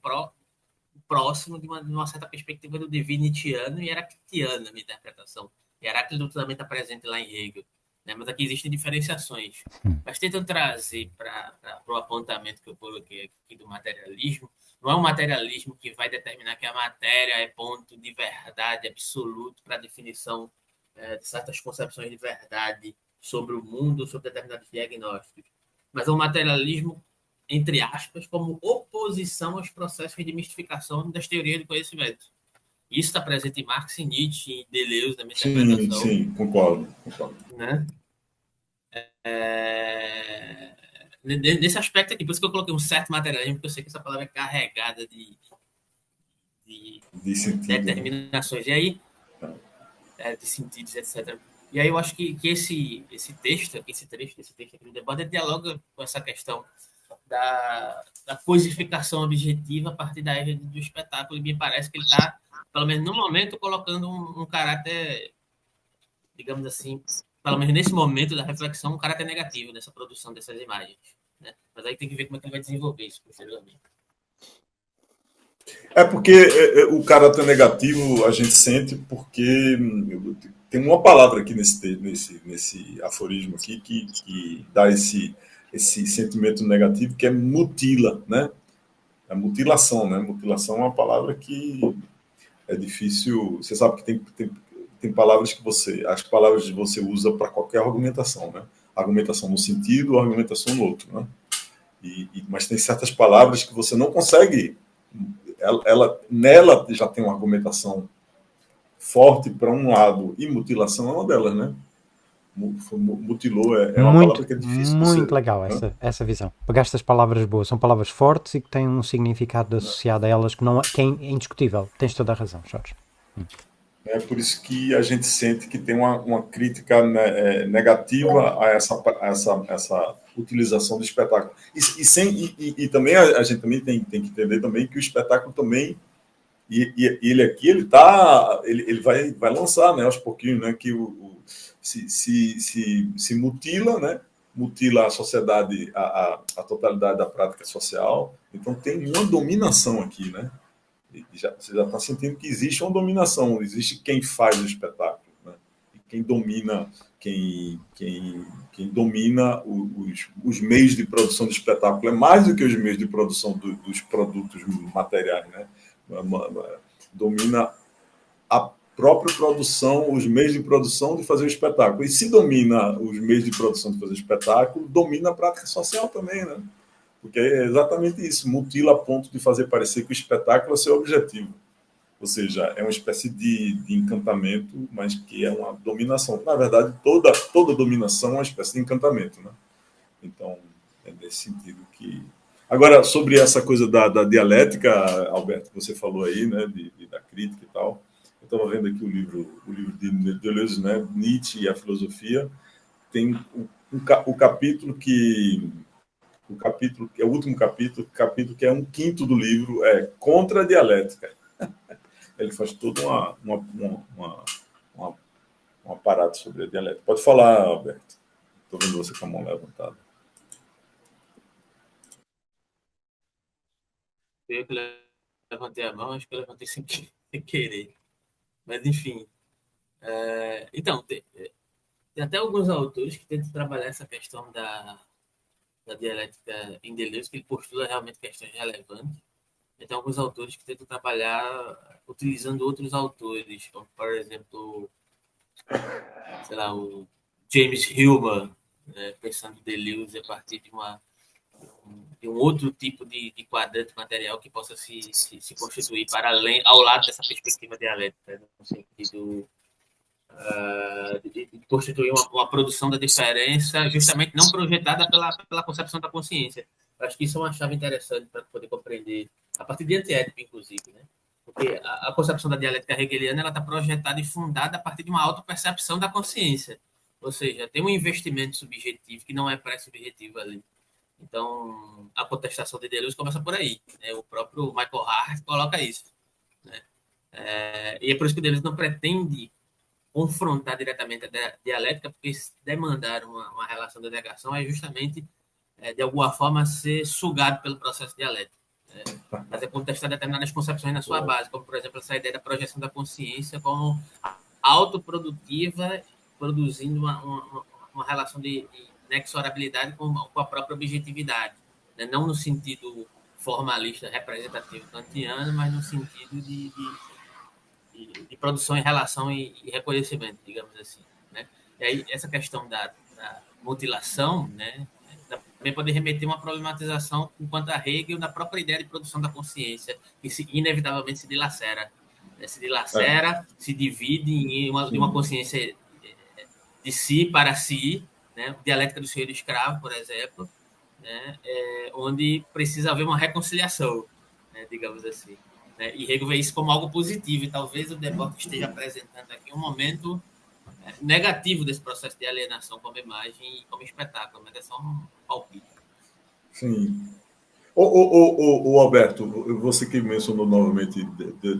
próximo de uma certa perspectiva do divino nietzschiano e heraclitiana, na minha interpretação. E Heráclito também está presente lá em Hegel, né? Mas aqui existem diferenciações. Mas tentando trazer para o apontamento que eu coloquei aqui do materialismo, não é um materialismo que vai determinar que a matéria é ponto de verdade absoluto para a definição de certas concepções de verdade sobre o mundo, sobre determinados diagnósticos. Mas é um materialismo, entre aspas, como oposição aos processos de mistificação das teorias do conhecimento. Isso está presente em Marx e Nietzsche, em Deleuze, na minha interpretação.
Sim, concordo.
Né? Nesse aspecto aqui, por isso que eu coloquei um certo materialismo, porque eu sei que essa palavra é carregada de determinações. E aí, de sentidos, etc. E aí eu acho que esse trecho aqui do debate dialoga com essa questão da coisificação objetiva a partir da égide do espetáculo, e me parece que ele está, pelo menos no momento, colocando um caráter, digamos assim, pelo menos nesse momento da reflexão, um caráter negativo dessa produção dessas imagens, né? Mas aí tem que ver como é que ele vai desenvolver isso posteriormente.
É porque o caráter negativo a gente sente porque tem uma palavra aqui nesse aforismo aqui que dá esse sentimento negativo, que é mutila, né? A mutilação, né? Mutilação é uma palavra que é difícil. Você sabe que tem palavras que as palavras que você usa para qualquer argumentação, né? Argumentação num sentido, argumentação no outro, né? Mas tem certas palavras que você não consegue nela já tem uma argumentação forte para um lado, e mutilação é uma delas, né? Mutilou é uma palavra que é difícil de
Muito
ser,
legal
né?
essa visão. Pegaste as palavras boas, são palavras fortes e que têm um significado associado a elas que é indiscutível. Tens toda a razão, Jorge.
É por isso que a gente sente que tem uma crítica, né, negativa a essa utilização do espetáculo. E também a gente também tem que entender também que o espetáculo também, ele aqui, ele vai lançar, né, aos pouquinhos, né, que se mutila, né, mutila a sociedade, a totalidade da prática social. Então tem uma dominação aqui, né? Você já está sentindo que existe uma dominação, existe quem faz o espetáculo, né? E quem domina, quem domina os meios de produção do espetáculo é mais do que os meios de produção dos produtos materiais, né? Domina a própria produção, os meios de produção de fazer o espetáculo. E se domina os meios de produção de fazer o espetáculo, domina a prática social também, né? Porque é exatamente isso, mutila a ponto de fazer parecer que o espetáculo é seu objetivo. Ou seja, é uma espécie de encantamento, mas que é uma dominação. Na verdade, toda dominação é uma espécie de encantamento, né? Então, é nesse sentido que... Agora, sobre essa coisa da dialética, Alberto, que você falou aí, né, da crítica e tal, eu estava vendo aqui o livro de Deleuze, né, Nietzsche e a filosofia, tem o capítulo que é o último capítulo que é 1/5 do livro, é contra a dialética. Ele faz todo um aparato sobre a dialética. Pode falar, Alberto. Estou vendo você com a mão levantada.
Eu que levantei a mão, acho que eu levantei sem querer. Mas, enfim. Então, tem até alguns autores que tentam trabalhar essa questão da dialética em Deleuze, que ele postula realmente questões relevantes. E tem alguns autores que tentam trabalhar utilizando outros autores, como, por exemplo, sei lá, o James Hillman, né, pensando Deleuze a partir de um outro tipo de quadrante material que possa se constituir para além, ao lado dessa perspectiva dialética, no sentido de constituir uma produção da diferença justamente não projetada pela concepção da consciência. Eu acho que isso é uma chave interessante para poder compreender, a partir de antiética, inclusive, né? Porque a concepção da dialética hegeliana está projetada e fundada a partir de uma autopercepção da consciência. Ou seja, tem um investimento subjetivo que não é pré-subjetivo ali. Então, a contestação de Deleuze começa por aí. Né? O próprio Michael Hart coloca isso. Né? E é por isso que Deleuze não pretende confrontar diretamente a dialética, porque demandar uma relação de negação é justamente, de alguma forma, ser sugado pelo processo dialético. Mas é contestar determinadas concepções na sua base, como, por exemplo, essa ideia da projeção da consciência como autoprodutiva, produzindo uma relação de inexorabilidade com a própria objetividade. Né? Não no sentido formalista, representativo kantiano, mas no sentido de produção em relação e reconhecimento, digamos assim. Né? E aí, essa questão da mutilação, né, também pode remeter a uma problematização enquanto a Hegel da própria ideia de produção da consciência, que inevitavelmente se dilacera. Né? Se dilacera, se divide em uma consciência de si para si, né? Dialética do senhor e do escravo, por exemplo, né? Onde precisa haver uma reconciliação, né? Digamos assim. Né? E Hegel vê isso como algo positivo, e talvez o Debord esteja apresentando aqui um momento negativo desse processo de alienação como imagem e como espetáculo, mas é só um palpite.
Sim. O Alberto, você que mencionou novamente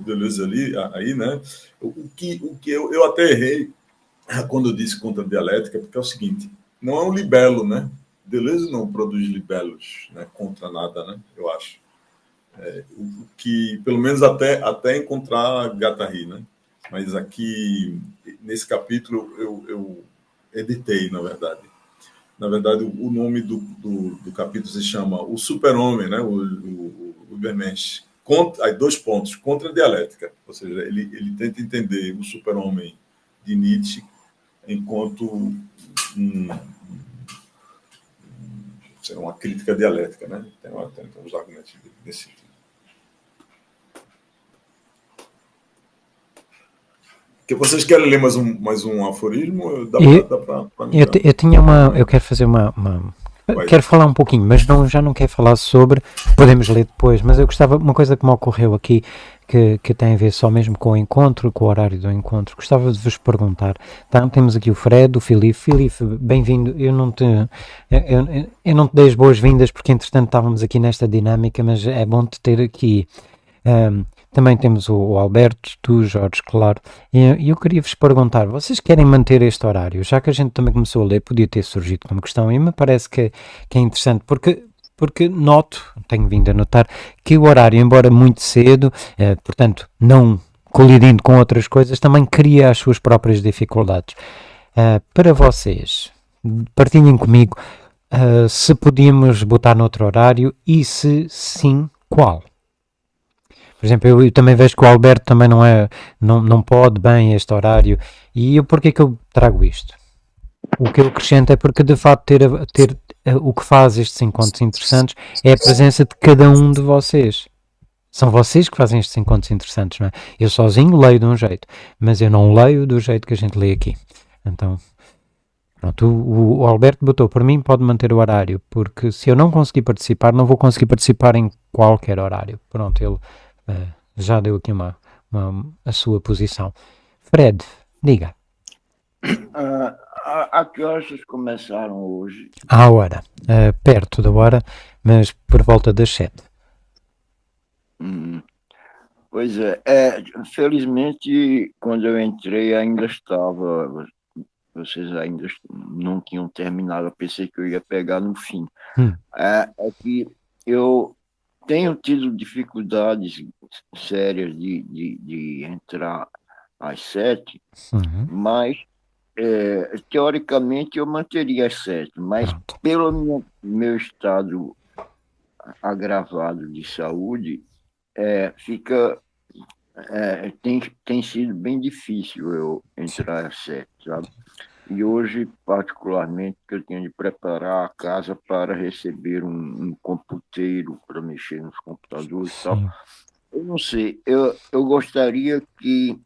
Deleuze ali, aí, né? O que eu até errei quando eu disse contra a dialética, porque é o seguinte, não é um libelo, né? Deleuze não produz libelos, né, contra nada, né? Eu acho. O que, pelo menos até encontrar Guattari, né? Mas aqui, nesse capítulo, eu editei, na verdade. Na verdade, o nome do capítulo se chama O Super-Homem, né? o Übermensch. Aí, 2 pontos, contra a dialética. Ou seja, ele tenta entender o super-homem de Nietzsche enquanto uma crítica dialética, né? Tem uns argumentos desse tipo. Que vocês querem ler mais um aforismo? Dá para
eu tinha eu quero fazer quero falar um pouquinho, mas já não quero falar sobre, podemos ler depois, mas eu gostava, uma coisa que me ocorreu aqui, que tem a ver só mesmo com o encontro, com o horário do encontro, gostava de vos perguntar, temos aqui o Fred, o Filipe, bem-vindo, eu não te dei as boas-vindas, porque entretanto estávamos aqui nesta dinâmica, mas é bom te ter aqui. Também temos o Alberto, tu, Jorge, claro, e eu queria vos perguntar, vocês querem manter este horário? Já que a gente também começou a ler, podia ter surgido como questão, e me parece que é interessante, porque tenho vindo a notar, que o horário, embora muito cedo, portanto, não colidindo com outras coisas, também cria as suas próprias dificuldades. Para vocês, partilhem comigo se podíamos botar noutro horário e se sim, qual? Por exemplo, eu também vejo que o Alberto também não pode bem este horário. E porquê que eu trago isto? O que eu acrescento é porque, de facto, ter o que faz estes encontros interessantes é a presença de cada um de vocês. São vocês que fazem estes encontros interessantes, não é? Eu sozinho leio de um jeito, mas eu não leio do jeito que a gente lê aqui. Então, pronto, o Alberto botou, por mim pode manter o horário, porque se eu não conseguir participar, não vou conseguir participar em qualquer horário. Pronto, ele já deu aqui a sua posição. Fred, diga.
A que horas vocês começaram hoje?
À hora, perto da hora, mas por volta das 7.
Pois é, felizmente quando eu entrei ainda estava, vocês ainda não tinham terminado, eu pensei que eu ia pegar no fim. É que eu tenho tido dificuldades sérias de entrar às 7, mas teoricamente eu manteria às 7, mas pelo meu estado agravado de saúde, tem sido bem difícil eu entrar às 7, sabe? E hoje, particularmente, que eu tenho de preparar a casa para receber um computeiro para mexer nos computadores e tal. Eu não sei, eu gostaria que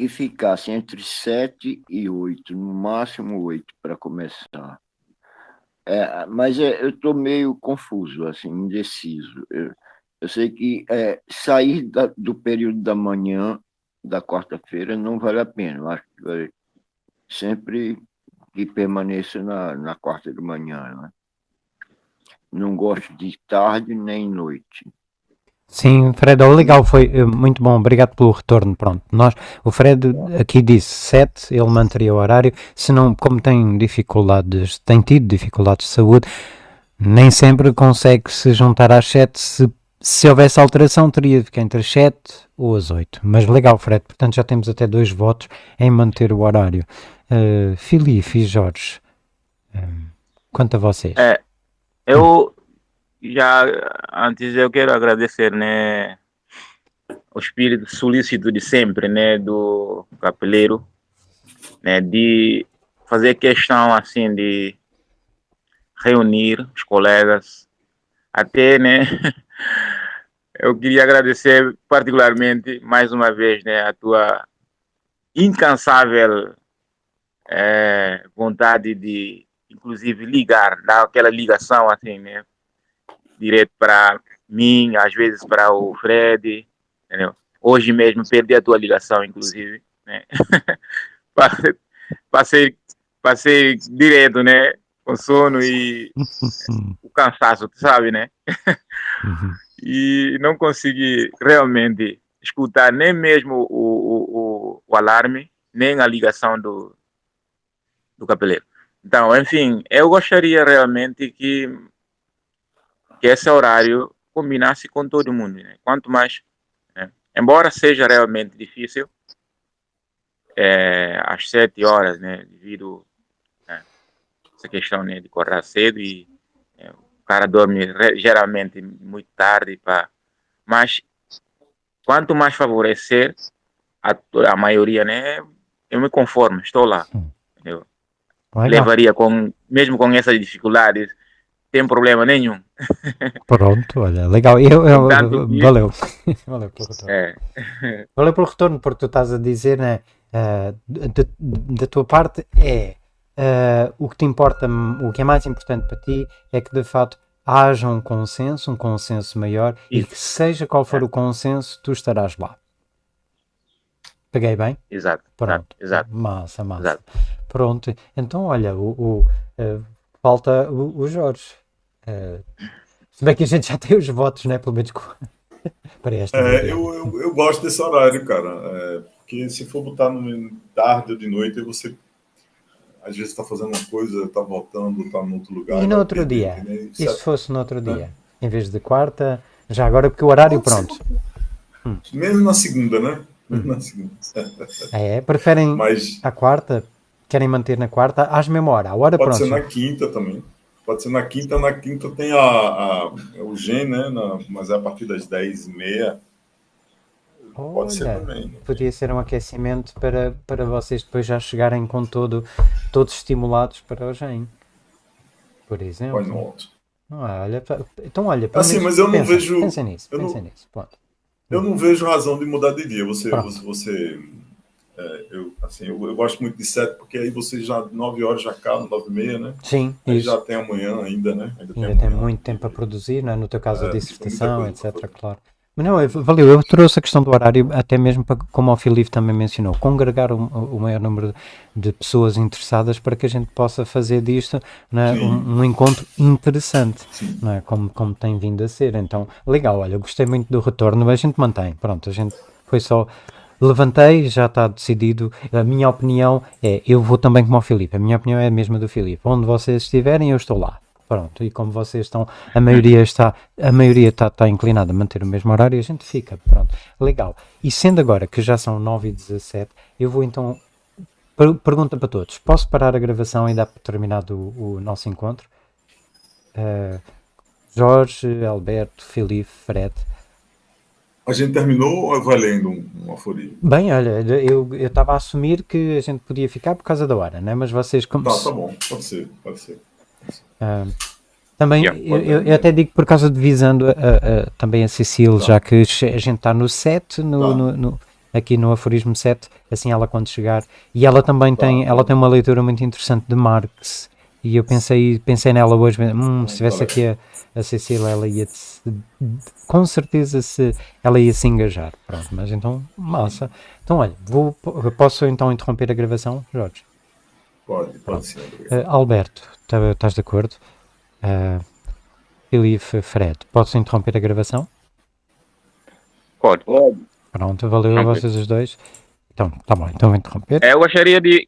ficasse entre 7 e 8, no máximo 8 para começar. Mas eu estou meio confuso, assim, indeciso. Eu sei que sair do período da manhã da quarta-feira não vale a pena. Eu acho que vai sempre que permaneça na quarta de manhã. Né? Não gosto de tarde nem noite.
Sim, Fred, legal, foi muito bom, obrigado pelo retorno. Pronto, o Fred aqui disse 7, ele manteria o horário, senão, como tem tido dificuldades de saúde, nem sempre consegue se juntar às 7. Se houvesse alteração, teria de ficar entre as 7 ou as 8. Mas legal, Fred, portanto já temos até 2 votos em manter o horário. Filipe e Jorge, quanto a vocês?
Antes eu quero agradecer, né, o espírito solícito de sempre, né, do capeleiro, né, de fazer questão, assim, de reunir os colegas, até, né, eu queria agradecer particularmente, mais uma vez, né, a tua incansável vontade de, inclusive, dar aquela ligação, assim, né, direto para mim, às vezes para o Fred, entendeu? Hoje mesmo perdi a tua ligação, inclusive, né? passei direto, né? Com sono e o cansaço, tu sabe, né? E não consegui realmente escutar nem mesmo o alarme, nem a ligação do capeleiro. Então, enfim, eu gostaria realmente que esse horário combinasse com todo mundo, né? Quanto mais, né? Embora seja realmente difícil, às 7 horas, né? Devido a essa questão, né, de acordar cedo e o cara dorme geralmente muito tarde, mas quanto mais favorecer a maioria, né? Eu me conformo, estou lá. Eu levaria mesmo com essas dificuldades, tem problema nenhum.
Pronto, olha, legal.
Tanto que-
Valeu. Valeu pelo retorno.
É,
Valeu pelo retorno, porque tu estás a dizer, né? Da tua parte o que te importa, o que é mais importante para ti é que de fato haja um consenso maior e
Isso.
que seja qual for o consenso, tu estarás lá. Peguei bem?
exato,
Pronto.
exato.
Massa.
Exato.
Pronto. Então, olha, falta o Jorge. Se bem que a gente já tem os votos, né? Pelo menos para esta.
Eu gosto desse horário, cara. Porque se for botar no tarde ou de noite, você às vezes está fazendo uma coisa, está voltando, está em outro lugar.
E no
vai
outro
perder,
dia?
entendeu?
E se fosse no outro dia? Em vez de quarta, já agora porque o horário,
Pode
pronto.
Mesmo na segunda, né? Mesmo na segunda.
Preferem
Mas
a quarta? Querem manter na quarta? Às mesma hora, a hora
pode ser
próxima.
na quinta também. Pode ser na quinta tem o GEM, né? Mas é a partir das 10h30. Pode ser
Olha,
também.
podia ser um aquecimento para vocês depois já chegarem com todos estimulados para o GEM, por
Why
exemplo.
not?
Olha, então olha, pelo
Assim,
menos
mas eu não vejo-
Pensa nisso,
eu não-
pensa nisso. Pronto.
Eu não vejo razão de mudar de dia.
Pronto.
Eu gosto muito de 7, porque aí você já 9 horas já acaba, 9h30, né?
Sim,
Aí
isso.
já tem amanhã ainda, né?
Ainda tem
amanhã.
muito tempo a produzir, não é? No teu caso a dissertação,
muita coisa
etc,
para fazer.
claro. Mas não, valeu, eu trouxe a questão do horário até mesmo para, como o Filipe também mencionou, congregar o maior número de pessoas interessadas para que a gente possa fazer disto, não é?
Sim.
um encontro interessante,
Sim.
não é? Como tem vindo a ser. Então, legal, olha, eu gostei muito do retorno, a gente mantém, pronto, a gente foi só... Levantei, já está decidido. A minha opinião eu vou também como o Filipe. A minha opinião é a mesma do Filipe. Onde vocês estiverem, eu estou lá. Pronto. E como vocês estão, a maioria está inclinada a manter o mesmo horário, a gente fica. Pronto. Legal. E sendo agora que já são 9h17, eu vou então. Pergunta para todos. Posso parar a gravação e dar por terminado o nosso encontro? Jorge, Alberto, Filipe, Fred.
A gente terminou ou vai lendo um aforismo?
Bem, olha, eu estava a assumir que a gente podia ficar por causa da hora, né? Mas vocês como
Tá bom. Pode ser.
também
Yeah,
eu até digo por causa de visando também a Cecília, já que a gente está no 7, aqui no aforismo 7, assim ela quando chegar, e ela também tem uma leitura muito interessante de Marx, e eu pensei nela hoje, se estivesse aqui a Cecília, ela ia com certeza ela ia se engajar. Pronto, mas então, massa. Então, olha, posso então interromper a gravação, Jorge?
Pode sim. Obrigado.
Alberto, estás de acordo? Filipe, Fred, posso interromper a gravação?
Pode.
Pronto, valeu a
Ok.
vocês os dois. Então, tá bom, então vou interromper.
Eu gostaria de